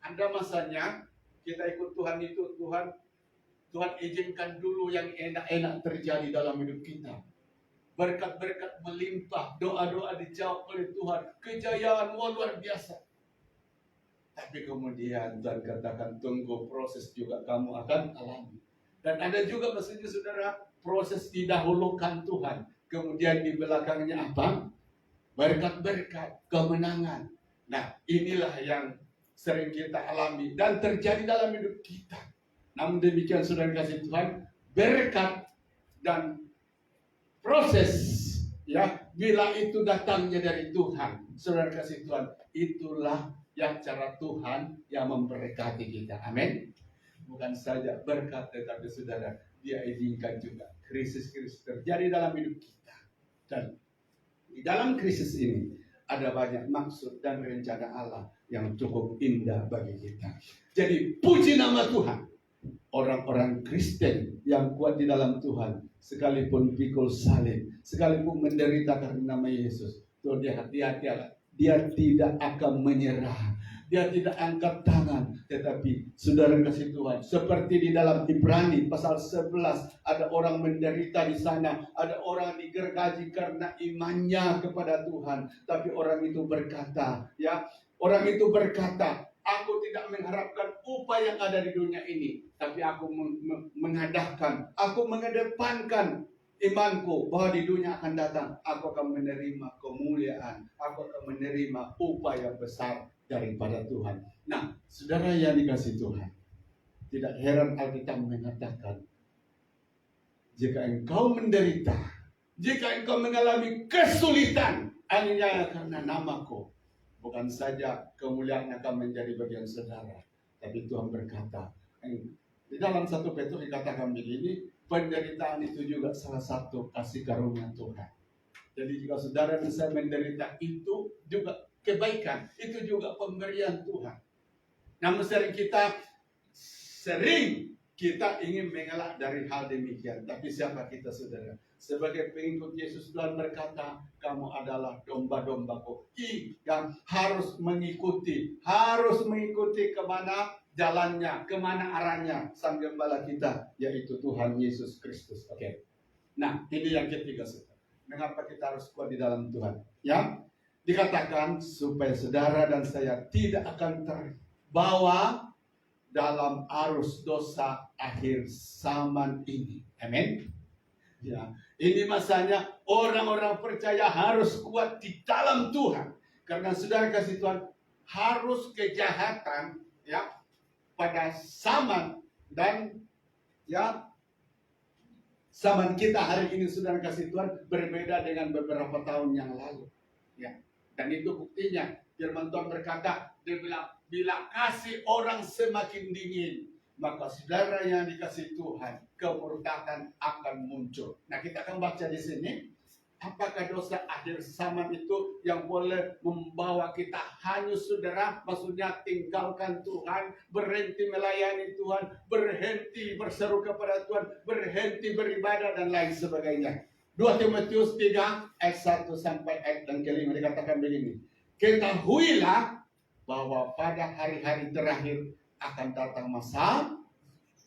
Speaker 2: Ada masanya kita ikut Tuhan itu, Tuhan izinkan dulu yang enak-enak terjadi dalam hidup kita. Berkat-berkat melimpah, doa-doa dijawab oleh Tuhan, kejayaan luar biasa. Tapi kemudian Tuhan katakan, tunggu, proses juga kamu akan alami. Dan ada juga maksudnya saudara, proses didahulukan Tuhan, kemudian di belakangnya apa? Berkat-berkat, kemenangan. Nah, inilah yang sering kita alami dan terjadi dalam hidup kita. Namun demikian saudara kasih Tuhan, berkat dan proses, ya, bila itu datangnya dari Tuhan, saudara kasih Tuhan, itulah yang cara Tuhan yang memberkati kita. Amin. Bukan saja berkat, tetapi saudara, dia izinkan juga krisis-krisis terjadi dalam hidup kita. Dan di dalam krisis ini ada banyak maksud dan rencana Allah yang cukup indah bagi kita. Jadi puji nama Tuhan. Orang-orang Kristen yang kuat di dalam Tuhan, sekalipun pikul salib, sekalipun menderita karena nama Yesus, Tuhan dia tidak akan menyerah. Dia tidak angkat tangan, tetapi saudara kasih Tuhan, seperti di dalam Ibrani pasal 11, ada orang menderita di sana, ada orang digergaji karena imannya kepada Tuhan, tapi orang itu berkata, ya, aku tidak mengharapkan upah yang ada di dunia ini, tapi aku mengedepankan imanku bahwa di dunia akan datang aku akan menerima kemuliaan, aku akan menerima upah yang besar daripada Tuhan. Nah, saudara yang dikasih Tuhan, tidak heran Alkitab mengatakan, jika engkau menderita, jika engkau mengalami kesulitan, aniaya karena namaku, bukan saja kemuliaan akan menjadi bagian saudara, tapi Tuhan berkata, di dalam 1 Petrus dikatakan begini, penderitaan itu juga salah satu kasih karunia Tuhan. Jadi jika saudara dan saya menderita, itu juga kebaikan, itu juga pemberian Tuhan. Namun sering kita ingin mengelak dari hal demikian. Tapi siapa kita saudara? Sebagai pengikut Yesus, Tuhan berkata, kamu adalah domba-dombaku yang harus mengikuti kemana jalannya, kemana arahnya sang gembala kita, yaitu Tuhan Yesus Kristus. Oke. Nah, ini yang ketiga saudara. Mengapa kita harus kuat di dalam Tuhan? Ya, dikatakan supaya saudara dan saya tidak akan terbawa dalam arus dosa akhir zaman ini. Amin. Ya, ini masanya orang-orang percaya harus kuat di dalam Tuhan. Karena saudara kasih Tuhan, harus kejahatan, ya, pada zaman dan ya zaman kita hari ini saudara kasih Tuhan berbeda dengan beberapa tahun yang lalu. Ya, Dan itu buktinya. Firman Tuhan berkata, dia bilang, bila kasih orang semakin dingin, maka saudara yang dikasih Tuhan, kemurkaan akan muncul. Nah, kita akan baca di sini. Apakah dosa akhir zaman itu yang boleh membawa kita hanyut, saudara? Maksudnya tinggalkan Tuhan, berhenti melayani Tuhan, berhenti berseru kepada Tuhan, berhenti beribadah dan lain sebagainya. 2 Timotius 3 ayat 1 sampai ayat yang kelima dikatakan begini. Ketahuilah bahwa pada hari-hari terakhir akan datang masa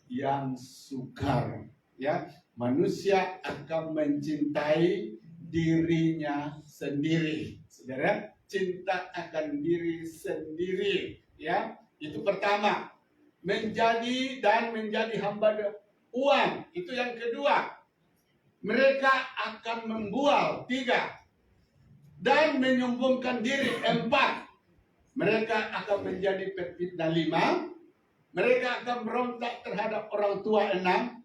Speaker 2: yang sukar. Ya, manusia akan mencintai dirinya sendiri. Saudara, cinta akan diri sendiri. Ya, itu pertama. Menjadi hamba uang. Itu yang kedua. Mereka akan membual. 3. Dan menyombongkan diri. 4. Mereka akan menjadi pefitnah. 5. Mereka akan berontak terhadap orang tua. 6.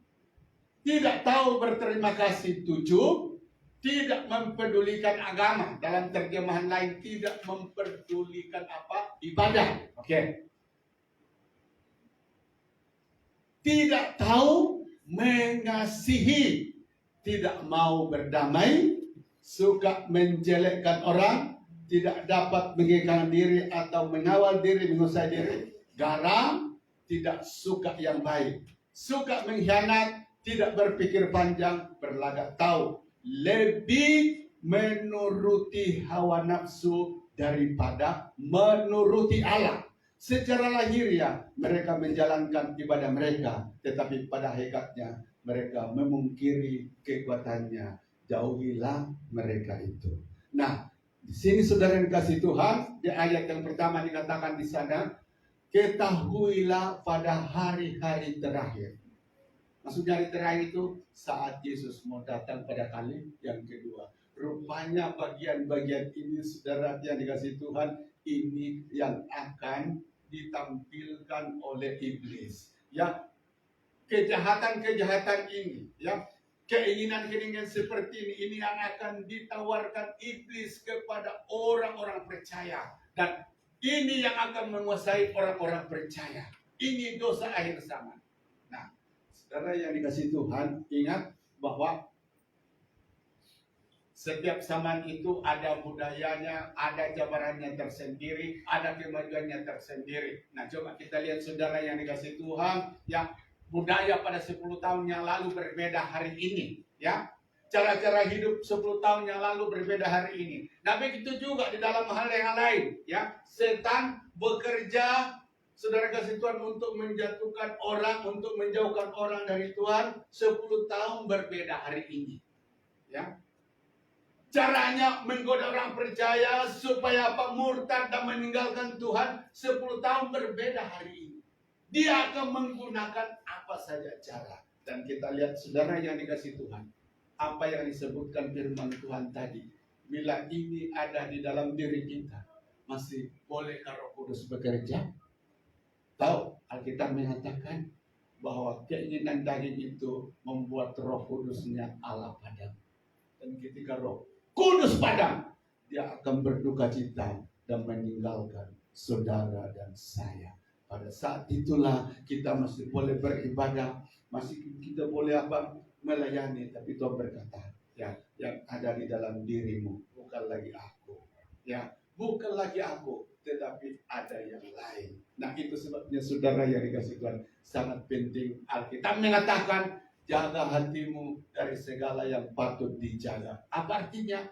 Speaker 2: Tidak tahu berterima kasih. 7. Tidak mempedulikan agama. Dalam terjemahan lain, tidak mempedulikan apa? Ibadah. Oke. Tidak tahu mengasihi. Tidak mau berdamai. Suka menjelekkan orang. Tidak dapat mengingatkan diri atau mengawal diri, menguasai diri. Garam. Tidak suka yang baik. Suka mengkhianat. Tidak berpikir panjang. Berlagak tahu. Lebih menuruti hawa nafsu daripada menuruti Allah. Secara lahiriah mereka menjalankan ibadah mereka, tetapi pada hakikatnya mereka memungkiri kekuatannya. Jauhilah mereka itu. Nah, di sini saudara yang kasih Tuhan, di ayat yang pertama dikatakan di sana, ketahuilah pada hari-hari terakhir. Maksudnya hari terakhir itu saat Yesus mau datang pada kali yang kedua. Rupanya bagian-bagian ini, saudara yang dikasih Tuhan, ini yang akan ditampilkan oleh iblis. Ya, kejahatan-kejahatan ini, ya, keinginan-keinginan seperti ini yang akan ditawarkan iblis kepada orang-orang percaya. Dan ini yang akan menguasai orang-orang percaya. Ini dosa akhir zaman. Nah, saudara yang dikasih Tuhan, ingat bahwa setiap zaman itu ada budayanya, ada jabarannya tersendiri, ada kemajuannya tersendiri. Nah, coba kita lihat saudara yang dikasih Tuhan, yang budaya pada 10 tahun yang lalu berbeda hari ini. Ya, cara-cara hidup 10 tahun yang lalu berbeda hari ini. Nah, begitu juga di dalam hal yang lain. Ya, setan bekerja, saudara kasih Tuhan, untuk menjatuhkan orang, untuk menjauhkan orang dari Tuhan. 10 tahun berbeda hari ini. Ya, caranya menggoda orang percaya supaya apa? Murtad dan meninggalkan Tuhan. 10 tahun berbeda hari ini. Dia akan menggunakan apa saja cara. Dan kita lihat saudara yang dikasih Tuhan, apa yang disebutkan firman Tuhan tadi. Bila ini ada di dalam diri kita, masih bolehkah Roh Kudus bekerja? Tahu, Alkitab mengatakan bahwa keinginan daging itu membuat Roh Kudusnya Allah padam. Dan ketika Roh Kudus padam, dia akan berduka cita dan meninggalkan saudara dan saya. Pada saat itulah kita masih boleh beribadah, masih kita boleh apa? Melayani. Tapi Tuhan berkata, ya, yang ada di dalam dirimu bukan lagi aku. Ya, bukan lagi aku, tetapi ada yang lain. Nah, itu sebabnya saudara yang dikasih Tuhan, sangat penting. Alkitab mengatakan, jaga hatimu dari segala yang patut dijaga. Apa artinya?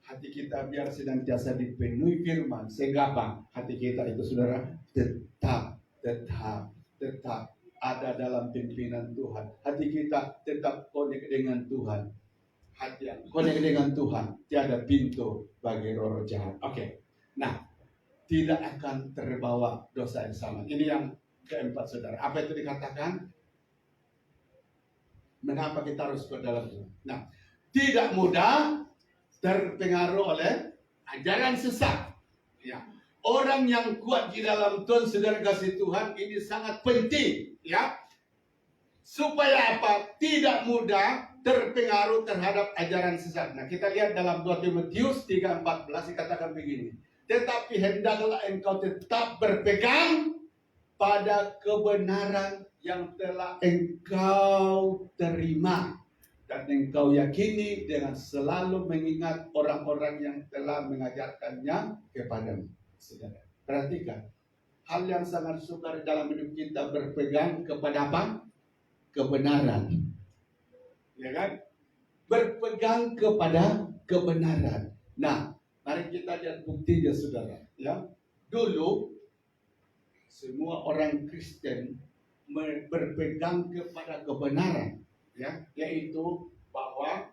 Speaker 2: Hati kita biar senantiasa dipenuhi firman. Sehingga apa? Hati kita itu, saudara, tetap ada dalam pimpinan Tuhan. Hati kita tetap konek dengan Tuhan. Hati yang konek dengan Tuhan, tiada pintu bagi roh jahat. Oke. Nah, tidak akan terbawa dosa yang sama. Ini yang keempat, saudara. Apa itu dikatakan? Mengapa kita harus ke dalam Tuhan? Nah, tidak mudah terpengaruh oleh ajaran sesat. Ya. Orang yang kuat di dalam Tuhan, saudara kasih Tuhan, ini sangat penting, ya. Supaya apa? Tidak mudah terpengaruh terhadap ajaran sesat. Nah, kita lihat dalam 2 Timotius 3:14 dikatakan begini. Tetapi hendaklah engkau tetap berpegang pada kebenaran yang telah engkau terima dan engkau yakini dengan selalu mengingat orang-orang yang telah mengajarkannya kepadamu. Saudara, perhatikan hal yang sangat sukar dalam hidup kita, berpegang kepada apa? Kebenaran. Ya kan? Berpegang kepada kebenaran. Nah, mari kita lihat buktinya, saudara. Ya, dulu semua orang Kristen berpegang kepada kebenaran, ya, yaitu bahwa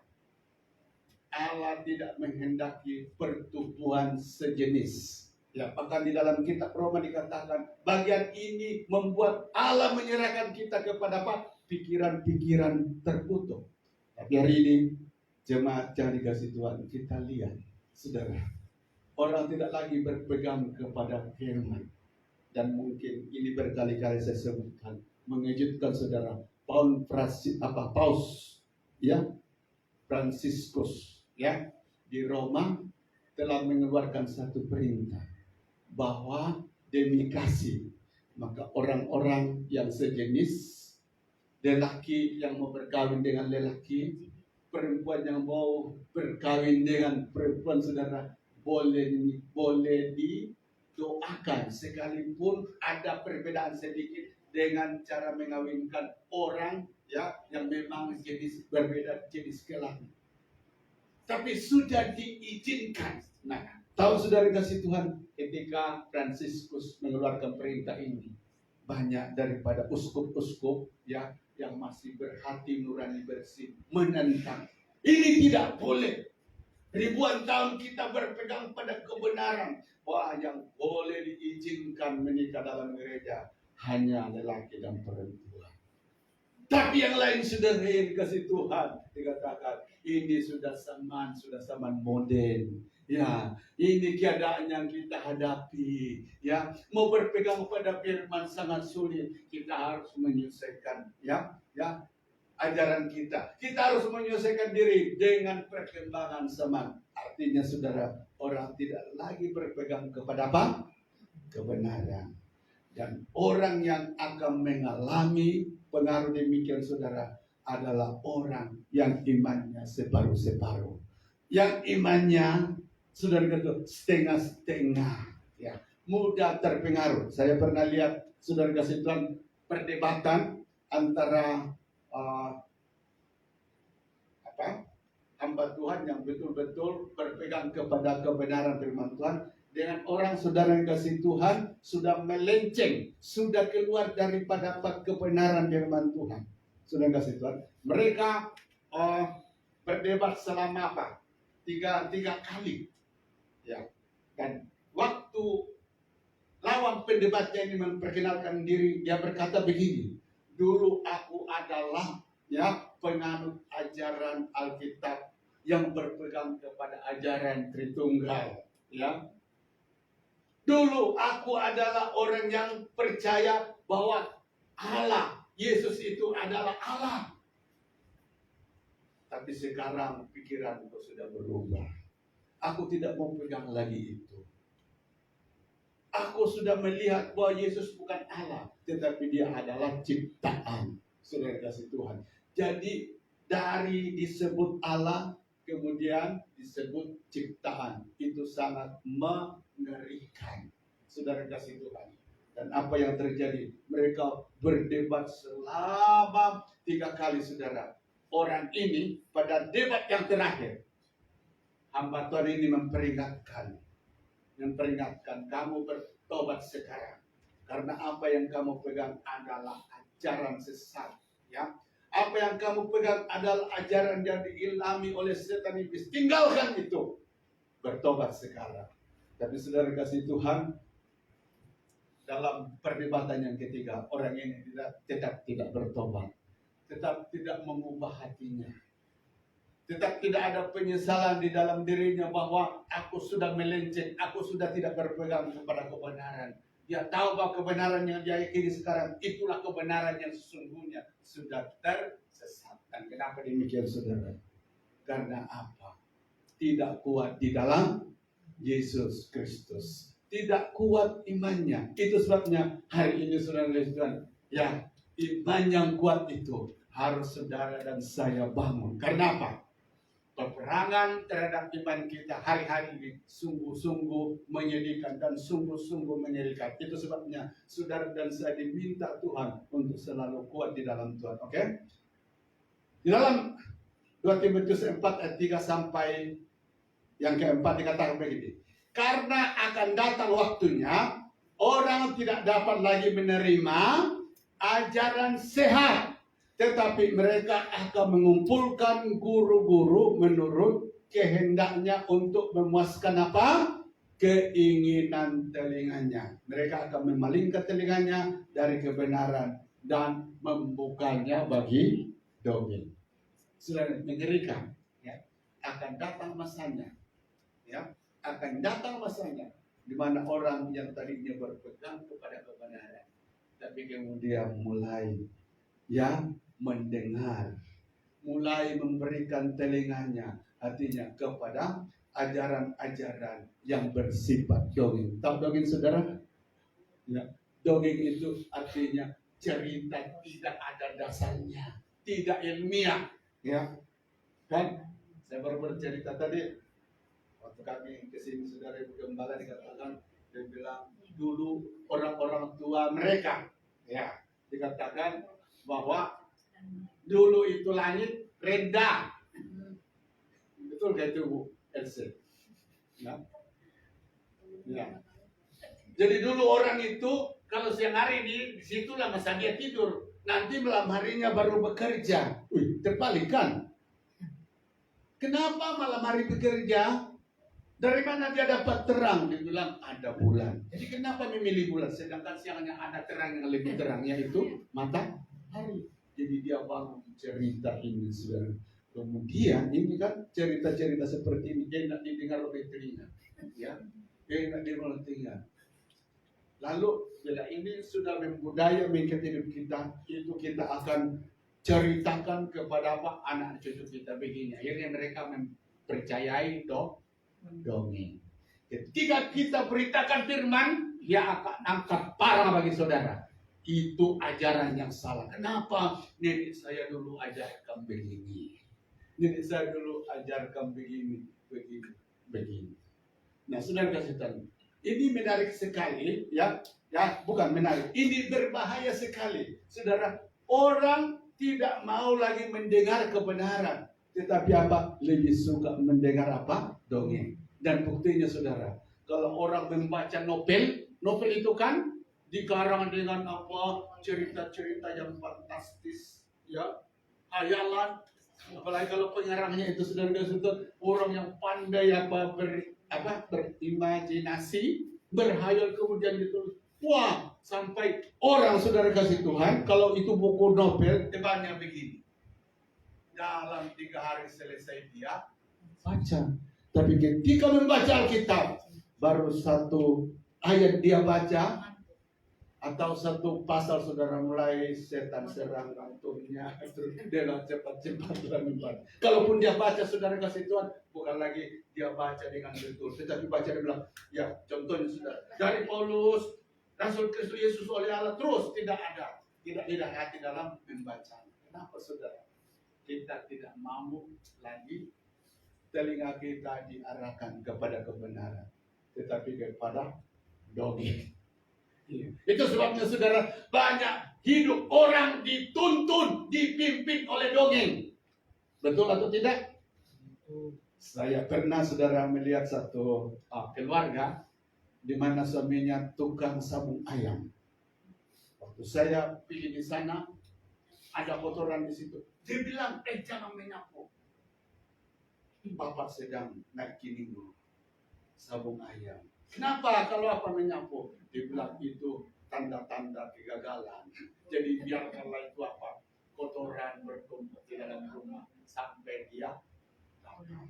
Speaker 2: Allah tidak menghendaki pertubuhan sejenis. Ya, bahkan di dalam kitab Roma dikatakan bagian ini membuat Allah menyerahkan kita kepada apa? Pikiran-pikiran terkutuk. Tapi hari ini jemaat yang dikasih Tuhan, kita lihat, saudara, orang tidak lagi berpegang kepada firman. Dan mungkin ini berkali-kali saya sebutkan, mengejutkan saudara, Paus, ya, Fransiskus, ya, di Roma telah mengeluarkan satu perintah bahwa demi kasih, maka orang-orang yang sejenis, lelaki yang mau berkawin dengan lelaki, perempuan yang mau berkawin dengan perempuan, saudara, boleh didoakan sekalipun ada perbedaan sedikit dengan cara mengawinkan orang, ya, yang memang jenis berbeda jenis kelamin. Tapi sudah diizinkan. Nah, tahu saudara kasih Tuhan, ketika Fransiskus mengeluarkan perintah ini, banyak daripada uskup-uskup, ya, yang masih berhati nurani bersih menentang. Ini tidak boleh. Ribuan tahun kita berpegang pada kebenaran bahwa yang boleh diizinkan menikah dalam gereja hanya lelaki dan perempuan. Tapi yang lain sudah dikasih Tuhan, dikatakan ini sudah zaman modern. Ya, ini keadaan yang kita hadapi. Ya, mau berpegang pada firman sangat sulit. Kita harus menyelesaikan, ya, ajaran kita. Kita harus menyelesaikan diri dengan perkembangan zaman. Artinya, saudara, orang tidak lagi berpegang kepada apa? Kebenaran. Dan orang yang akan mengalami pengaruh demikian, saudara, adalah orang yang imannya separuh-separuh. Yang imannya, saudara, kata setengah-setengah, ya, mudah terpengaruh. Saya pernah lihat, saudara kasih Tuhan, perdebatan antara hamba Tuhan yang betul-betul berpegang kepada kebenaran firman Tuhan dengan orang, saudara yang kasih Tuhan, sudah melenceng, sudah keluar daripada kebenaran firman Tuhan. Saudara kasih Tuhan, mereka berdebat selama apa? Tiga kali. Ya, dan waktu lawan pendebatnya ini memperkenalkan diri, dia berkata begini, dulu aku adalah, ya, penganut ajaran Alkitab yang berpegang kepada ajaran Tritunggal, ya. Dulu aku adalah orang yang percaya bahwa Allah, Yesus itu adalah Allah. Tapi sekarang pikiranku sudah berubah. Aku tidak mau pegang lagi itu. Aku sudah melihat bahwa Yesus bukan Allah, tetapi dia adalah ciptaan. Saudara kasih Tuhan. Jadi dari disebut Allah, kemudian disebut ciptaan. Itu sangat mengerikan. Saudara kasih Tuhan. Dan apa yang terjadi? Mereka berdebat selama 3 kali, saudara. Orang ini pada debat yang terakhir, hamba Tuhan ini memperingatkan, kamu bertobat sekarang, karena apa yang kamu pegang adalah ajaran sesat, ya. Apa yang kamu pegang adalah ajaran yang diilhami oleh setan iblis. Tinggalkan itu, bertobat sekarang. Tapi saudara kasih Tuhan, dalam perdebatan yang ketiga, orang ini tetap tidak bertobat, tetap tidak mengubah hatinya. Tetap tidak ada penyesalan di dalam dirinya bahwa aku sudah melenceng, aku sudah tidak berpegang kepada kebenaran. Dia tahu bahwa kebenaran yang dia yakini sekarang itulah kebenaran yang sesungguhnya, sudah tersesat. Dan kenapa demikian saudara? Karena apa? Tidak kuat di dalam Yesus Kristus. Tidak kuat imannya. Itu sebabnya hari ini saudara-saudara, ya, iman yang kuat itu harus saudara dan saya bangun. Karena apa? Peperangan terhadap iman kita hari-hari ini sungguh-sungguh menyedihkan dan sungguh-sungguh menyedihkan. Itu sebabnya saudara dan saya diminta Tuhan untuk selalu kuat di dalam Tuhan. Oke? Di dalam 2 Timotius 4 ayat 3 sampai yang keempat dikatakan begini. Karena akan datang waktunya orang tidak dapat lagi menerima ajaran sehat, tetapi mereka akan mengumpulkan guru-guru menurut kehendaknya untuk memuaskan apa? Keinginan telinganya. Mereka akan memalingkan telinganya dari kebenaran dan membukanya bagi dongeng. Sudah mengerikan, ya. Akan datang masanya, ya. Akan datang masanya di mana orang yang tadinya berpegang kepada kebenaran, tapi kemudian mulai, ya, mendengar, mulai memberikan telinganya, artinya kepada ajaran-ajaran yang bersifat dongeng. Tahu dongeng saudara? Ya. Dongeng itu artinya cerita tidak ada dasarnya, tidak ilmiah, ya. Kan saya baru bercerita tadi waktu kami kesini, saudara ibu gembala dikatakan, dia bilang dulu orang-orang tua mereka, ya, dikatakan bahwa dulu itu langit rendah. Betul gak itu Bu Elsa? Ya. Ya. Jadi dulu orang itu kalau siang hari di situlah masa dia tidur, nanti malam harinya baru bekerja. Terbalik kan? Kenapa malam hari bekerja? Dari mana dia dapat terang? Dia bilang ada bulan. Jadi kenapa memilih bulan? Sedangkan siangnya ada terang yang lebih terang, yaitu matahari. Jadi dia bangun cerita ini, saudara. Kemudian ini kan cerita-cerita seperti ini enak didengar oleh telinga, ya, enak didengar oleh telinga. Lalu bila ini sudah membudaya mengikat hidup kita, itu kita akan ceritakan kepada apa anak cucu kita begini. Akhirnya mereka mempercayai dongeng. Ketika kita beritakan firman, dia akan angkat parah bagi saudara. Itu ajaran yang salah. Kenapa? Nenek saya dulu ajarkan begini. Nenek saya dulu ajarkan begini. Nah, saudara kasih tahu. Ini menarik sekali, ya. Ya, bukan menarik. Ini berbahaya sekali. Saudara, orang tidak mau lagi mendengar kebenaran. Tetapi apa? Lebih suka mendengar apa? Dongeng. Dan buktinya saudara, kalau orang membaca novel itu kan dikarang dengan apa? Cerita-cerita yang fantastis, ya, hayalan. Apalagi kalau pengarangnya itu saudara-saudara orang yang pandai berimajinasi, berhayal kemudian ditulis. Wah, sampai orang saudara kasih Tuhan, kalau itu buku novel, depannya begini. Dalam 3 hari selesai dia baca. Tapi ketika membaca Alkitab, baru 1 ayat dia baca, atau 1 pasal saudara mulai setan serang kantornya, terus dia cepat-cepat membaca. Kalaupun dia baca saudara kasih Tuhan, bukan lagi dia baca dengan betul, tetapi baca dia bilang, ya contohnya saudara, dari Paulus, Rasul Kristus Yesus oleh Allah, terus tidak ada hati dalam membaca. Kenapa saudara? Kita tidak mau lagi telinga kita diarahkan kepada kebenaran, tetapi kepada dongeng. Itu sebabnya saudara, banyak hidup orang dituntun, dipimpin oleh dongeng. Betul atau tidak? Saya pernah saudara melihat satu keluarga di mana suaminya tukang sabung ayam. Waktu saya pergi di sana, ada kotoran di situ. Dia bilang, jangan menyapu. Bapak sedang naikin sabung ayam. Kenapa? Kalau apa menyapu? Dia bilang itu tanda-tanda kegagalan. Jadi biarkanlah itu apa? Kotoran bertumpuk di dalam rumah sampai dia gagal.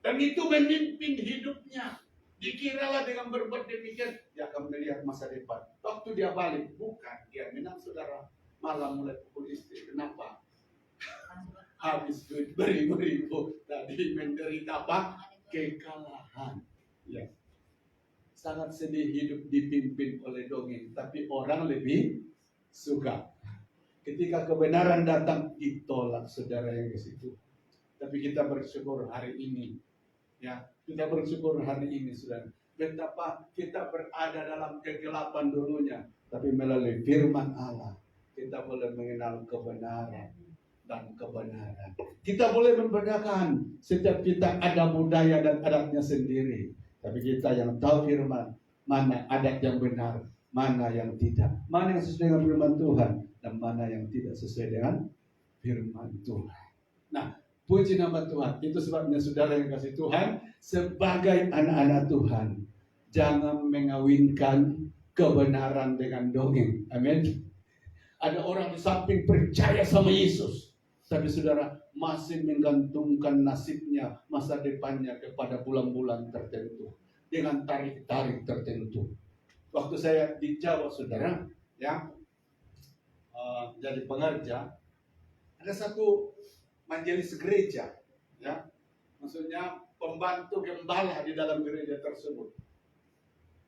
Speaker 2: Dan itu memimpin hidupnya. Dikiralah dengan berbuat demikian dia akan melihat masa depan. Waktu dia balik, bukan dia menang saudara. malam mulai pukul istri. Kenapa? Habis duit beribu-ribu, tadi menderita apa? Kekalahan. Ya. Sangat sedih hidup dipimpin oleh dongeng, tapi orang lebih suka. Ketika kebenaran datang, ditolak saudara yang ke situ. Tapi kita bersyukur hari ini, ya, kita bersyukur hari ini, saudara. Betapa kita berada dalam kegelapan dulunya, tapi melalui firman Allah kita boleh mengenal kebenaran dan kebenaran. Kita boleh membedakan. Setiap kita ada budaya dan adatnya sendiri, tapi kita yang tahu firman, mana adat yang benar, mana yang tidak, mana yang sesuai dengan firman Tuhan, dan mana yang tidak sesuai dengan firman Tuhan. Nah, puji nama Tuhan. Itu sebabnya saudara yang kasih Tuhan, sebagai anak-anak Tuhan, jangan mengawinkan kebenaran dengan dongeng. Amin. Ada orang di samping percaya sama Yesus, tapi saudara masih menggantungkan nasibnya, masa depannya kepada bulan-bulan tertentu, dengan tarik-tarik tertentu. Waktu saya di Jawa, saudara, ya, jadi pengerja, ada satu majelis gereja, ya, maksudnya pembantu gembala di dalam gereja tersebut.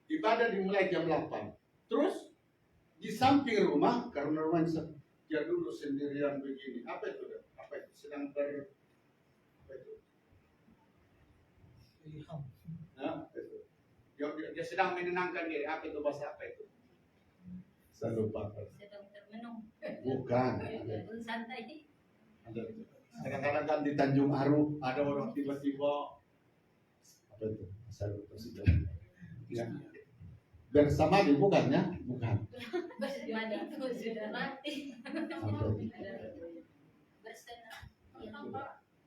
Speaker 2: Ibadah dimulai jam 8. Terus di samping rumah, karena rumah dia dulu sendirian begini. Apa itu? Apa itu? Sedang apa itu? Nah, itu. Dia sedang menenangkan diri. Apa itu bahasa apa itu? Saya lupa.
Speaker 3: Sedang termenung.
Speaker 2: Bukan.
Speaker 3: Santai.
Speaker 2: Kadang-kadang kan di Tanjung Aru ada orang tiba-tiba apa itu? Saya lupa sudah. Ya. Bersama di bukan ya? Bukan.
Speaker 3: Bersama itu sudah mati.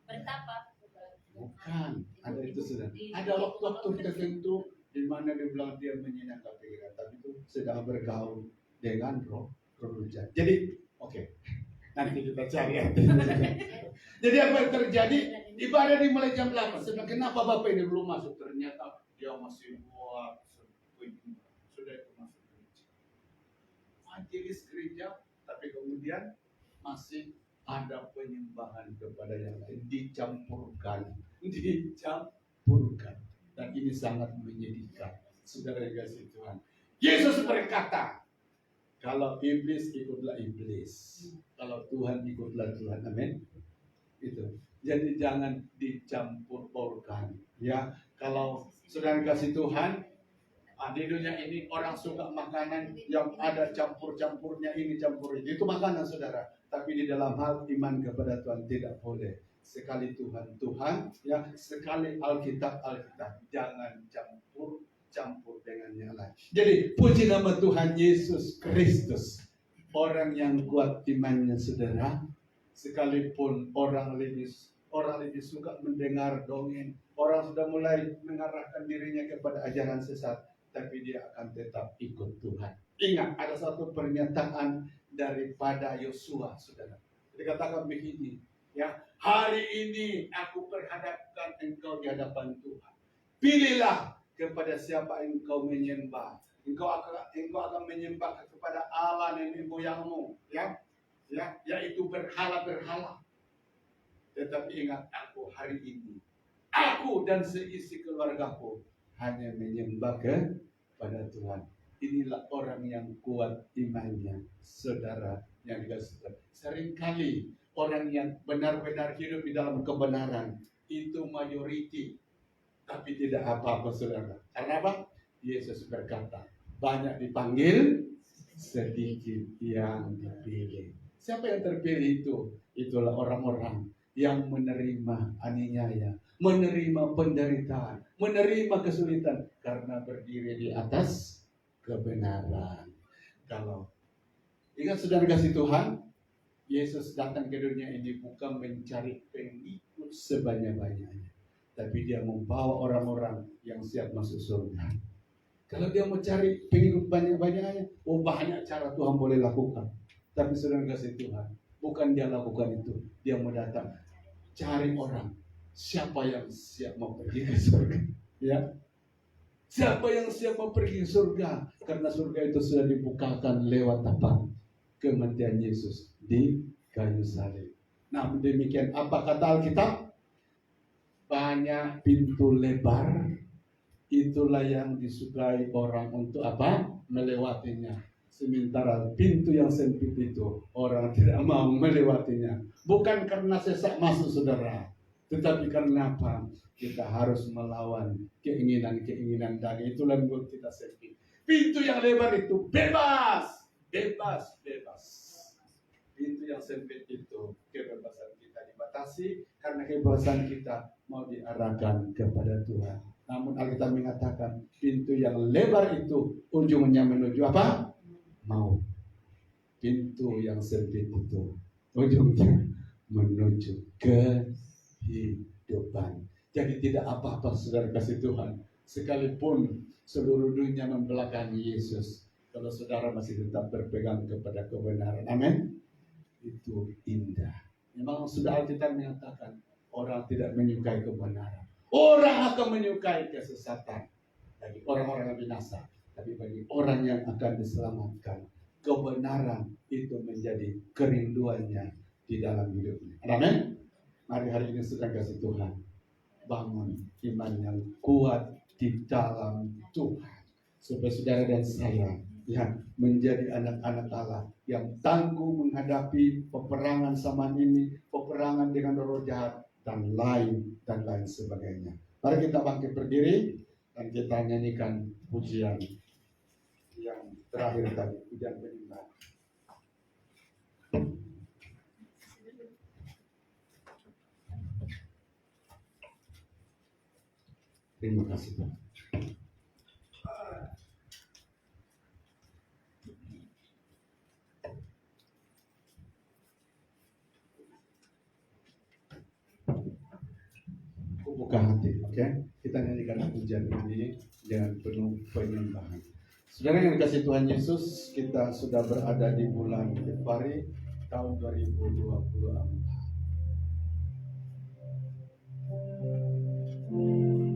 Speaker 3: Bertapa.
Speaker 2: Bukan. Ada itu sudah. Ada waktu-waktu tertentu di mana dia bilang dia menyenangkan pikiran, tapi itu sedang bergaul dengan roh jahat. Jadi, oke. Nanti kita cari artinya. Jadi apa yang terjadi? Ibadah dimulai jam 8. Sedang kenapa Bapak ini belum masuk? Ternyata dia masih buat sudah itu masuk gereja. Majelis gereja, tapi kemudian masih ada penyembahan kepada yang lain, dicampurkan. Dan ini sangat menyedihkan. Saudara yang kasih Tuhan. Yesus berkata, kalau iblis ikutlah iblis, kalau Tuhan ikutlah Tuhan. Amin. Itu. Jadi jangan dicampur-campurkan. Ya, kalau saudara kasih Tuhan, di dunia ini orang suka makanan yang ada campur-campurnya, ini campur itu makanan saudara. Tapi di dalam hal iman kepada Tuhan tidak boleh. Sekali Tuhan, ya, sekali Alkitab, jangan campur dengan yang lain. Jadi puji nama Tuhan Yesus Kristus. Orang yang kuat imannya saudara, sekalipun orang lebih suka mendengar dongeng, orang sudah mulai mengarahkan dirinya kepada ajaran sesat, tapi dia akan tetap ikut Tuhan. Ingat, ada satu pernyataan daripada Yosua, saudara. Dikatakan begini, ya, hari ini aku perhadapkan engkau di hadapan Tuhan. Pilihlah kepada siapa engkau menyembah. Engkau akan menyembah kepada Allah nenek moyangmu, ya, yaitu berhala-berhala. Tetapi ingat, aku hari ini, aku dan seisi keluargaku hanya menyembah kepada Tuhan. Inilah orang yang kuat imannya, saudara yang dikasih Tuhan. Seringkali orang yang benar-benar hidup di dalam kebenaran itu mayoriti, tapi tidak apa-apa saudara. Karena apa? Yesus berkata, banyak dipanggil, sedikit yang dipilih. Siapa yang terpilih itu? Itulah orang-orang yang menerima aniaya, menerima penderitaan, menerima kesulitan karena berdiri di atas kebenaran. Kalau ingat saudara kasih Tuhan, Yesus datang ke dunia ini bukan mencari pengikut sebanyak-banyaknya, tapi dia membawa orang-orang yang siap masuk surga. Kalau dia mau cari pengikut banyak-banyaknya, banyak cara Tuhan boleh lakukan. Tapi saudara kasih Tuhan, bukan dia lakukan itu. Dia mau datang cari orang, siapa yang siap mau pergi ke surga, ya? Siapa yang siap mau pergi ke surga? Karena surga itu sudah dibukakan lewat apa? kematian Yesus di kayu salib. Namun demikian apa kata Alkitab? Banyak pintu lebar, itulah yang disukai orang untuk apa? Melewatinya. Sementara pintu yang sempit itu orang tidak mau melewatinya. Bukan karena sesak masuk saudara, tetapi karena apa? Kita harus melawan keinginan-keinginan daging. Itulah yang membuat kita sempit. Pintu yang lebar itu bebas. Pintu yang sempit itu kebebasan kita dibatasi karena kebebasan kita mau diarahkan kepada Tuhan. Namun Alkitab mengatakan pintu yang lebar itu ujungnya menuju apa? Maut. Pintu yang sempit itu ujungnya menuju kehidupan. Jadi tidak apa-apa saudara kasih Tuhan, sekalipun seluruh dunia membelakangi Yesus, kalau saudara masih tetap berpegang kepada kebenaran, amin, itu indah. Memang sudah Alkitab menyatakan orang tidak menyukai kebenaran, orang akan menyukai kesesatan. Bagi orang-orang yang binasa, tapi bagi orang yang akan diselamatkan, kebenaran itu menjadi kerinduannya di dalam hidupnya. Amin. Mari hari ini sedang kasih Tuhan, bangun iman yang kuat di dalam Tuhan, supaya saudara dan saya yang menjadi anak-anak Allah yang tangguh menghadapi peperangan zaman ini, peperangan dengan roh jahat dan lain sebagainya. Mari kita bangkit berdiri dan kita nyanyikan pujian yang terakhir tadi, pujian penyembahan. Terima kasih Tuhan. Buka hati, oke? Kita nyanyikan pujian ini dengan penuh penyembahan. Saudara yang dikasih Tuhan Yesus, kita sudah berada di bulan Februari tahun 2024.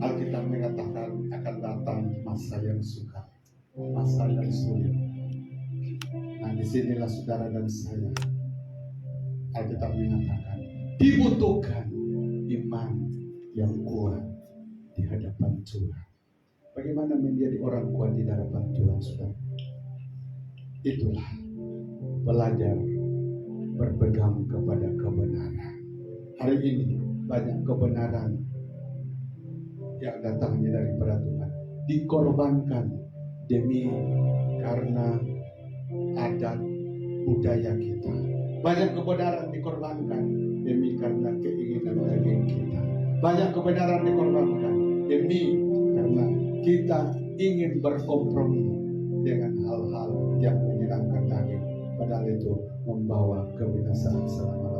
Speaker 2: Alkitab mengatakan akan datang masa yang sukar, masa yang sulit. Nah, disinilah saudara dan saya, Alkitab mengatakan dibutuhkan iman yang kuat di hadapan Tuhan. Bagaimana menjadi orang kuat di hadapan Tuhan, saudara? Itulah belajar berpegang kepada kebenaran. Hari ini banyak kebenaran yang datangnya daripada Tuhan dikorbankan demi karena adat budaya kita. Banyak kebenaran dikorbankan demi karena keinginan daging kita. Banyak kebenaran dikorbankan demi karena kita ingin berkompromi dengan hal-hal yang menyenangkan daging, padahal itu membawa kebinasaan selama-lamanya.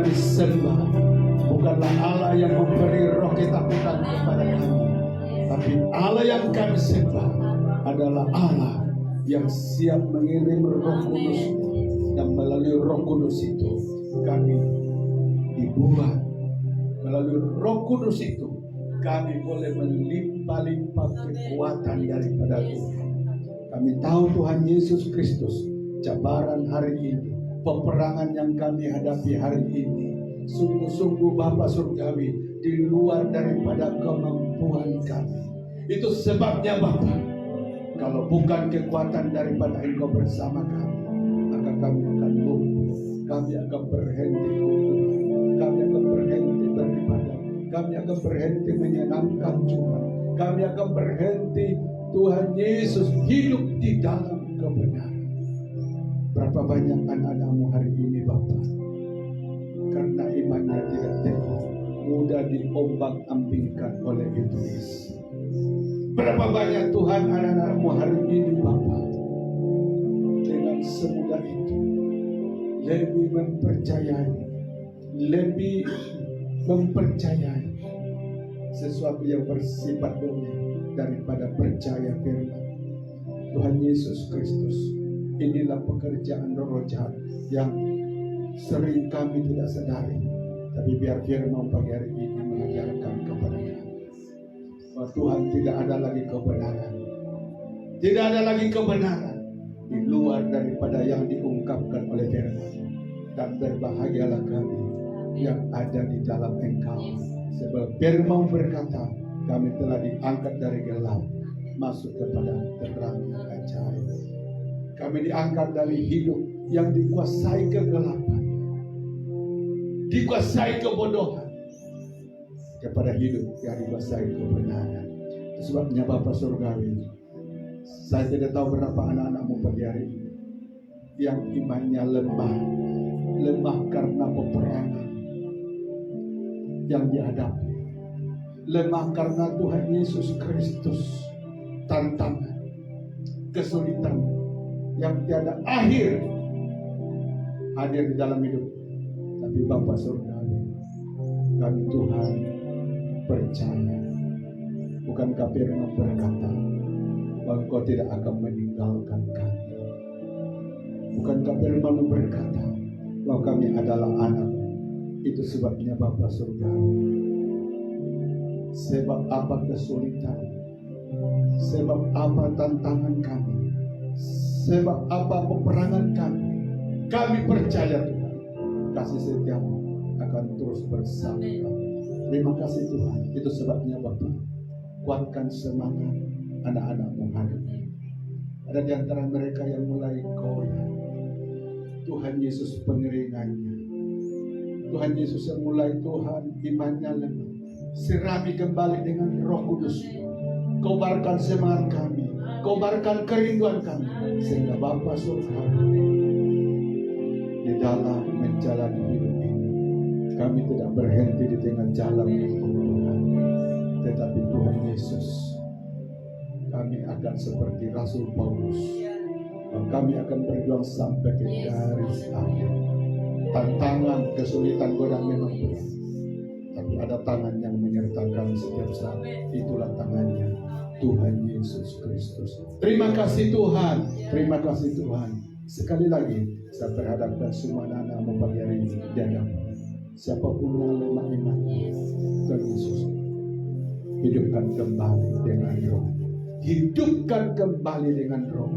Speaker 2: kami sembah bukanlah Allah yang memberi roh ketakutan kepada kami, tapi Allah yang kami sembah adalah Allah yang siap mengirim Roh Kudus, dan melalui Roh Kudus itu kami dibuat. Melalui Roh Kudus itu kami boleh melimpah-limpah kekuatan daripada Tuhan. Kami tahu Tuhan Yesus Kristus, cabaran hari ini, peperangan yang kami hadapi hari ini, sungguh-sungguh Bapa Surgawi di luar daripada kemampuan kami. Itu sebabnya Bapa, kalau bukan kekuatan daripada Engkau bersama kami, maka kami akan lumpuh, kami akan berhenti berdoa, kami akan berhenti beribadah, kami akan berhenti menyenangkan Tuhan, kami akan berhenti Tuhan Yesus hidup di dalam kebenaran. Berapa banyak anak-anakmu hari ini Bapa, karena imannya tidak teguh, mudah diombang-ambingkan oleh iblis. Berapa banyak Tuhan anak-anakmu hari ini Bapa, dengan semudah itu lebih mempercayai sesuatu yang bersifat dunia daripada percaya firman Tuhan Yesus Kristus. Inilah pekerjaan roh jahat yang sering kami tidak sadari, tapi biar firman pagi hari ini mengajarkan kepada kami bahwa Tuhan tidak ada lagi kebenaran, tidak ada lagi kebenaran di luar daripada yang diungkapkan oleh firman. Dan berbahagialah kami yang ada di dalam Engkau, sebab firman berkata kami telah diangkat dari gelap masuk kepada terang ajaib. Kami diangkat dari hidup yang dikuasai kegelapan, dikuasai kebodohan, kepada hidup yang dikuasai kebenaran. Itu sebabnya Bapa Surgawi, saya tidak tahu berapa anak-anakmu pagi hari ini yang imannya lemah karena peperangan yang dihadapi, lemah karena Tuhan Yesus Kristus, tantangan, kesulitan yang tiada akhir hadir di dalam hidup. Tapi Bapa Surgawi, kami Tuhan percaya, bukankah firman berkata bahwa Engkau tidak akan meninggalkan kami? Bukankah firman berkata bahwa kami adalah anak? Itu sebabnya Bapa Surgawi, sebab apa kesulitan, sebab apa tantangan kami, sebab apa peperangan kami percaya Tuhan kasih setiamu akan terus bersama kami. Terima kasih Tuhan. Itu sebabnya Bapa, kuatkan semangat anak-anakmu hari ini. Ada di antara mereka yang mulai goyah, Tuhan Yesus pengeringannya, Tuhan Yesus yang mulai Tuhan imannya lemah, sirami kembali dengan Roh Kudus. Kobarkan semangat kami, kobarkan kerinduan kami, sehingga Bapa Surga di dalam menjalani hidup ini kami tidak berhenti di tengah jalan Tuhan, tetapi Tuhan Yesus, kami akan seperti Rasul Paulus, kami akan berjuang sampai ke garis akhir. Tantangan, kesulitan, godaan memang berat, tapi ada tangan yang menyertakan setiap saat. Itulah tangannya Tuhan Yesus Kristus. Terima kasih Tuhan, terima kasih Tuhan. Sekali lagi saya berhadapkan semua anak-anakmu pagi hari ini di hadapan siapapun yang lemah iman, Tuhan Yesus hidupkan kembali dengan roh, hidupkan kembali dengan roh,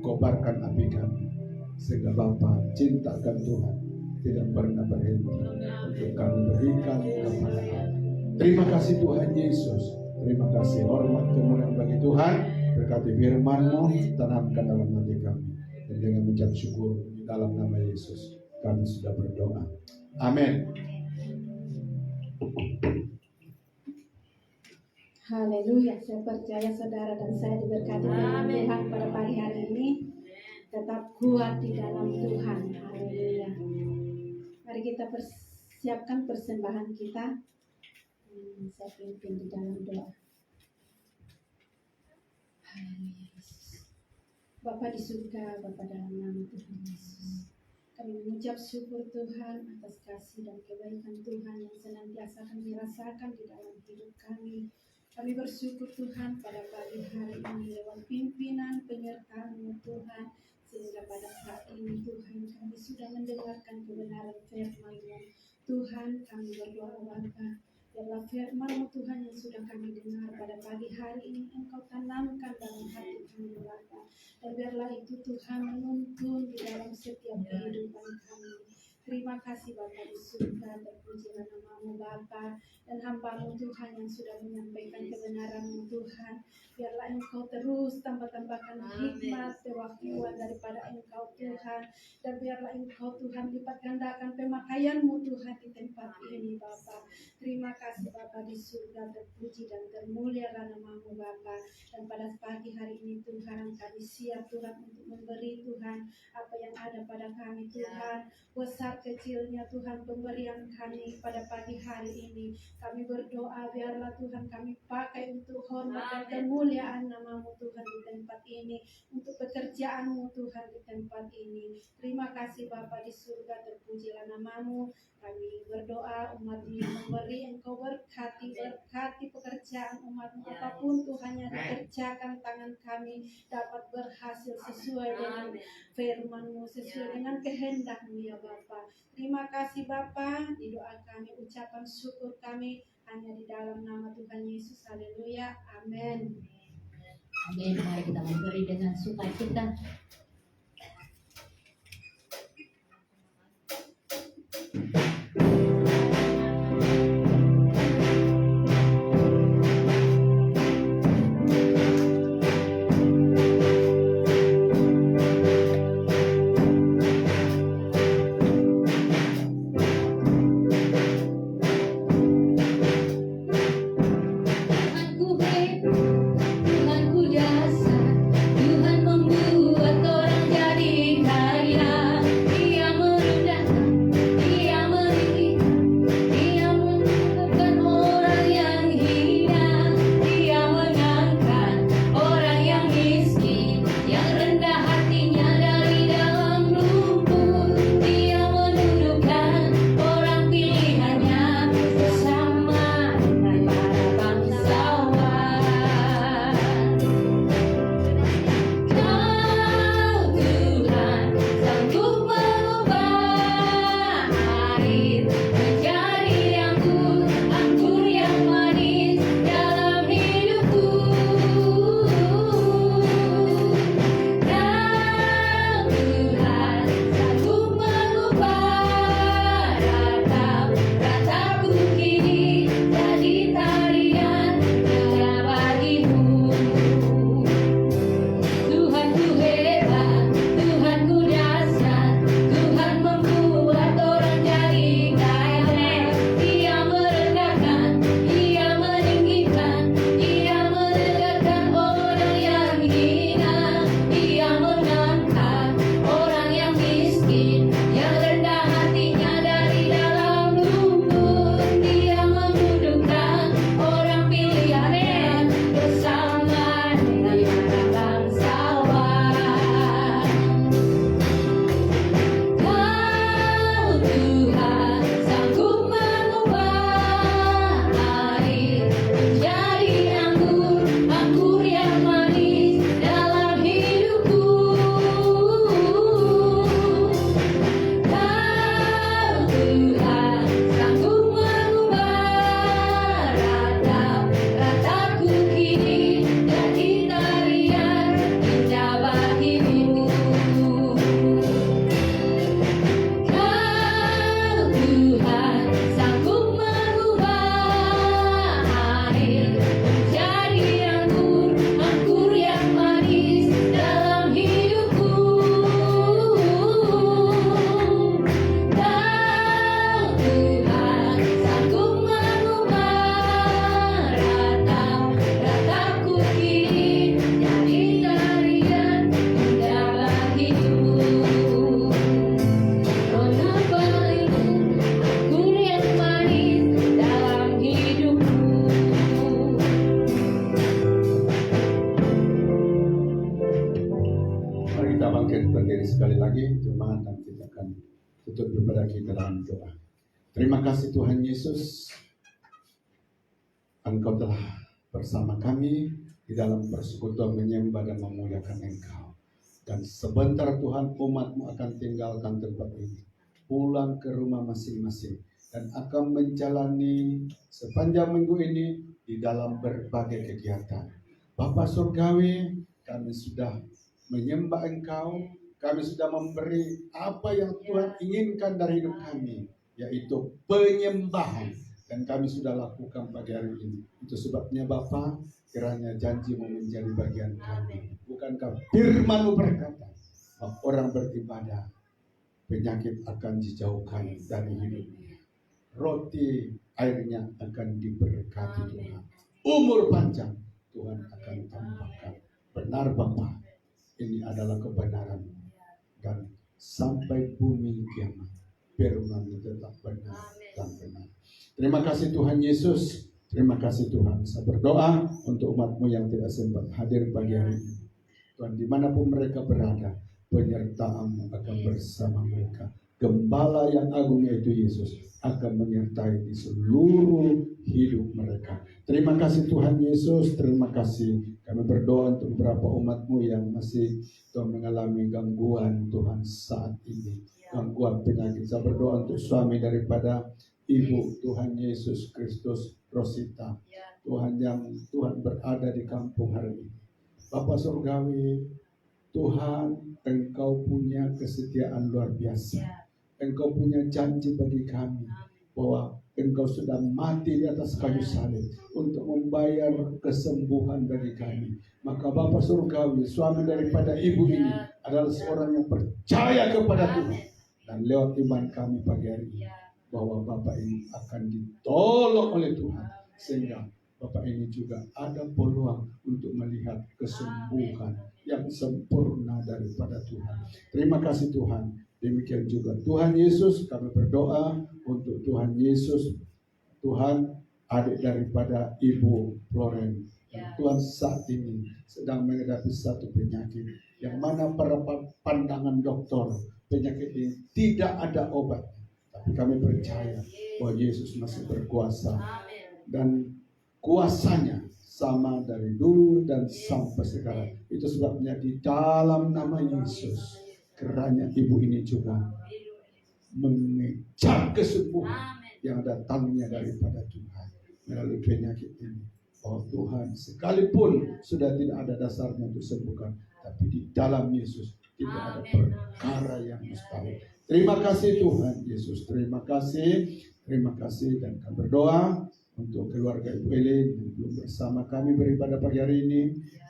Speaker 2: kobarkan api kami, sehingga Bapa cintakan Tuhan tidak pernah berhenti untuk kami berikan kepada kami. Terima kasih Tuhan Yesus, terima kasih, hormat kemuliaan bagi Tuhan. Berkati firman-Mu, tanamkan dalam hati kami, dan dengan mengucap syukur di dalam nama Yesus kami sudah berdoa. Amin.
Speaker 4: Haleluya. Saya percaya saudara dan saya diberkati dengan Tuhan pada pagi hari ini. Tetap kuat di dalam Tuhan. Haleluya. Mari kita persiapkan persembahan kita. Saya pimpin di dalam doa. Haleluya Yesus. Bapa di surga, Bapa dalam nama Tuhan Yesus, Kami mengucap syukur Tuhan atas kasih dan kebaikan Tuhan yang senantiasa kami rasakan di dalam hidup kami. Kami bersyukur Tuhan pada pagi hari ini lewat pimpinan penyertaan-Mu Tuhan, sehingga pada saat ini Tuhan kami sudah mendengarkan kebenaran firman-Mu. Tuhan, kami berdoa Bapa, biarlah firman-Mu Tuhan yang sudah kami dengar pada pagi hari ini Engkau tanamkan dalam hati kami Bapa, dan biarlah itu Tuhan menuntun di dalam setiap kehidupan kami. Terima kasih Bapa di surga, terpujilah nama-Mu Bapa, dan hamba-Mu Tuhan yang sudah menyampaikan kebenaran-Mu Tuhan. Biarlah Engkau terus tambah-tambahkan hikmat, kewakilan daripada Engkau Tuhan, dan biarlah Engkau Tuhan lipat gandakan pemakaian-Mu Tuhan di tempat ini Bapa. Terima kasih Bapa di surga, terpuji dan termulialah nama-Mu Bapa. Dan pada pagi hari ini Tuhan, kami siap Tuhan untuk memberi Tuhan apa yang ada pada kami Tuhan. Besar kecilnya Tuhan pemberian kami pada pagi hari ini, kami berdoa biarlah Tuhan kami pakai untuk hormat dan kemuliaan nama-Mu Tuhan di tempat ini, untuk pekerjaan-Mu Tuhan di tempat ini. Terima kasih Bapa di surga, terpujilah nama-Mu. Kami berdoa umat-Mu yang memberi, Engkau berkati pekerjaan umat-Mu, apapun Tuhan yang dikerjakan tangan kami dapat berhasil sesuai dengan firman-Mu, sesuai dengan kehendak-Mu ya Bapa. Terima kasih Bapa, di doa kami, ucapan syukur kami hanya di dalam nama Tuhan Yesus. Haleluya, amin.
Speaker 3: Amin. Mari kita memberi dengan sukacita.
Speaker 2: Bangkit berdiri sekali lagi, jemaat, dan kita akan kepada kita dalam doa. Terima kasih Tuhan Yesus, Engkau telah bersama kami di dalam persekutuan menyembah dan memuliakan Engkau. Dan sebentar Tuhan, umat-Mu akan tinggalkan tempat ini, pulang ke rumah masing-masing, dan akan menjalani sepanjang minggu ini di dalam berbagai kegiatan. Bapa Surgawi, kami sudah menyembah Engkau, kami sudah memberi apa yang Tuhan inginkan dari hidup kami, yaitu penyembahan, dan kami sudah lakukan pagi hari ini. Itu sebabnya Bapa, kiranya janji-Mu menjadi bagian kami. Bukankah firman-Mu berkata, orang beribadah, penyakit akan dijauhkan dari hidupnya, roti airnya akan diberkati Tuhan, umur panjang Tuhan akan tambahkan. Benar Bapa, ini adalah kebenaran, dan sampai bumi kiamat firman-Mu tetap benar dan benar. Terima kasih Tuhan Yesus. Terima kasih Tuhan. Saya berdoa untuk umat-Mu yang tidak sempat hadir pagi hari ini. Tuhan, dimanapun mereka berada, penyertaan-Mu akan bersama mereka. Gembala yang agung yaitu Yesus akan menyertai di seluruh hidup mereka. Terima kasih Tuhan Yesus. Terima kasih. Kami berdoa untuk beberapa umat-Mu yang masih Tuhan mengalami gangguan Tuhan saat ini, gangguan penyakit. Saya berdoa untuk suami daripada Ibu Tuhan Yesus Kristus Rosita, Tuhan yang Tuhan berada di kampung hari ini. Bapa Surgawi, Tuhan, Engkau punya kesetiaan luar biasa. Engkau punya janji bagi kami bahwa Engkau sudah mati di atas kayu salib untuk membayar kesembuhan bagi kami. Maka Bapa Surgawi, suami daripada ibu ini adalah seorang yang percaya kepada Tuhan, dan lewat iman kami pagi hari ini bahwa Bapak ini akan ditolong oleh Tuhan, sehingga Bapak ini juga ada peluang untuk melihat kesembuhan yang sempurna daripada Tuhan. Terima kasih Tuhan. Demikian juga Tuhan Yesus, kami berdoa untuk Tuhan Yesus, Tuhan, adik daripada Ibu Floren. Tuhan saat ini sedang menghadapi satu penyakit yang mana pada pandangan dokter penyakit ini tidak ada obat. Tapi kami percaya bahwa Yesus masih berkuasa, dan kuasanya sama dari dulu dan sampai sekarang. Itu sebabnya di dalam nama Yesus, kiranya ibu ini juga mengejar kesembuhan yang datangnya daripada Tuhan melalui penyakit ini. Oh Tuhan, sekalipun sudah tidak ada dasarnya untuk sembuhkan, tapi di dalam Yesus tidak ada perkara yang mustahil. Terima kasih Tuhan Yesus, terima kasih, dan kami berdoa untuk keluarga Ibu Elin yang belum bersama kami beribadah pagi hari ini,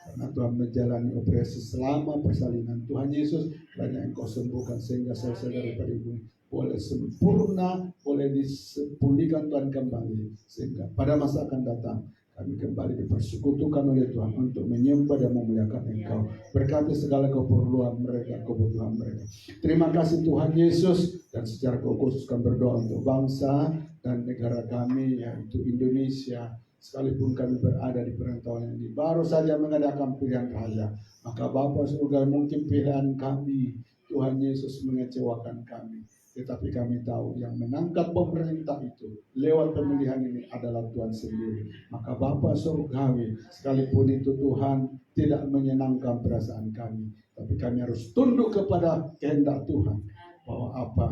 Speaker 2: karena Tuhan menjalani operasi selama persalinan. Tuhan Yesus, banyak Engkau sembuhkan sehingga sel-sel daripada Ibu boleh sempurna, boleh dipulihkan Tuhan kembali, sehingga pada masa akan datang kami kembali dipersekutukan oleh Tuhan untuk menyembah dan memuliakan Engkau. Berkati segala keperluan mereka, kebutuhan mereka. Terima kasih Tuhan Yesus, dan secara khusus kami berdoa untuk bangsa dan negara kami, yaitu Indonesia. Sekalipun kami berada di perantauan ini, baru saja mengadakan pilihan raya, maka Bapa Surga, mungkin pilihan kami Tuhan Yesus mengecewakan kami, tetapi kami tahu yang mengangkat pemerintah itu lewat pemilihan ini adalah Tuhan sendiri. Maka Bapa Surgawi, sekalipun itu Tuhan tidak menyenangkan perasaan kami, tapi kami harus tunduk kepada kehendak Tuhan, bahwa apa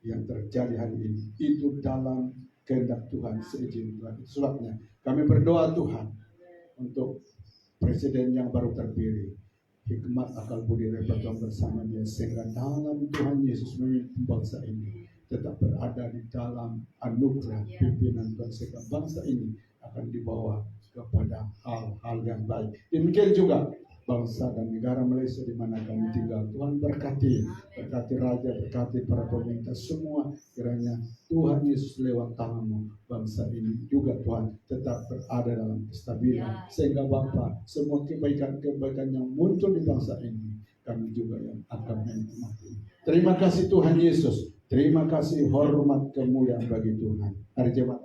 Speaker 2: yang terjadi hari ini itu dalam kehendak Tuhan, seizin Tuhan. Sebabnya kami berdoa Tuhan untuk presiden yang baru terpilih, hikmat, akal budi dapat Tuhan bersama dia, sehingga dalam Tuhan Yesus memimpin bangsa ini tetap berada di dalam anugerah pimpinan Tuhan, sehingga bangsa ini akan dibawa kepada hal-hal yang baik. Demikian juga bangsa dan negara Malaysia di mana kami tinggal. Tuhan berkati raja, berkati para pemerintah semua, kiranya Tuhan Yesus lewat tangan-Mu bangsa ini juga Tuhan tetap berada dalam kestabilan, sehingga Bapa, semua kebaikan-kebaikan yang muncul di bangsa ini kami juga yang akan menikmati. Terima kasih Tuhan Yesus, terima kasih, hormat kemuliaan bagi Tuhan. Hari jemaat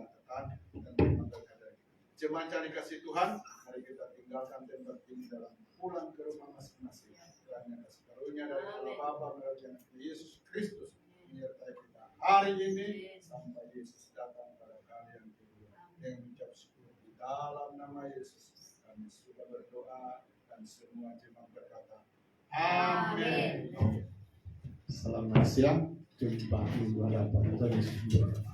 Speaker 2: jemaat cari kasih Tuhan, mari kita tinggalkan tempat ini dalam pulang ke rumah masing-masing. Karena kasih karunia dari Allah Bapa melalui Yesus Kristus menyertai kita.
Speaker 5: hari ini sampai Yesus datang pada kalian yang mengucap syukur di dalam nama Yesus. Kami sudah berdoa dan semua jemaat berkata, Amin.
Speaker 2: Selamat siang, jumpa minggu hadapan. Tuhan Yesus memberkati.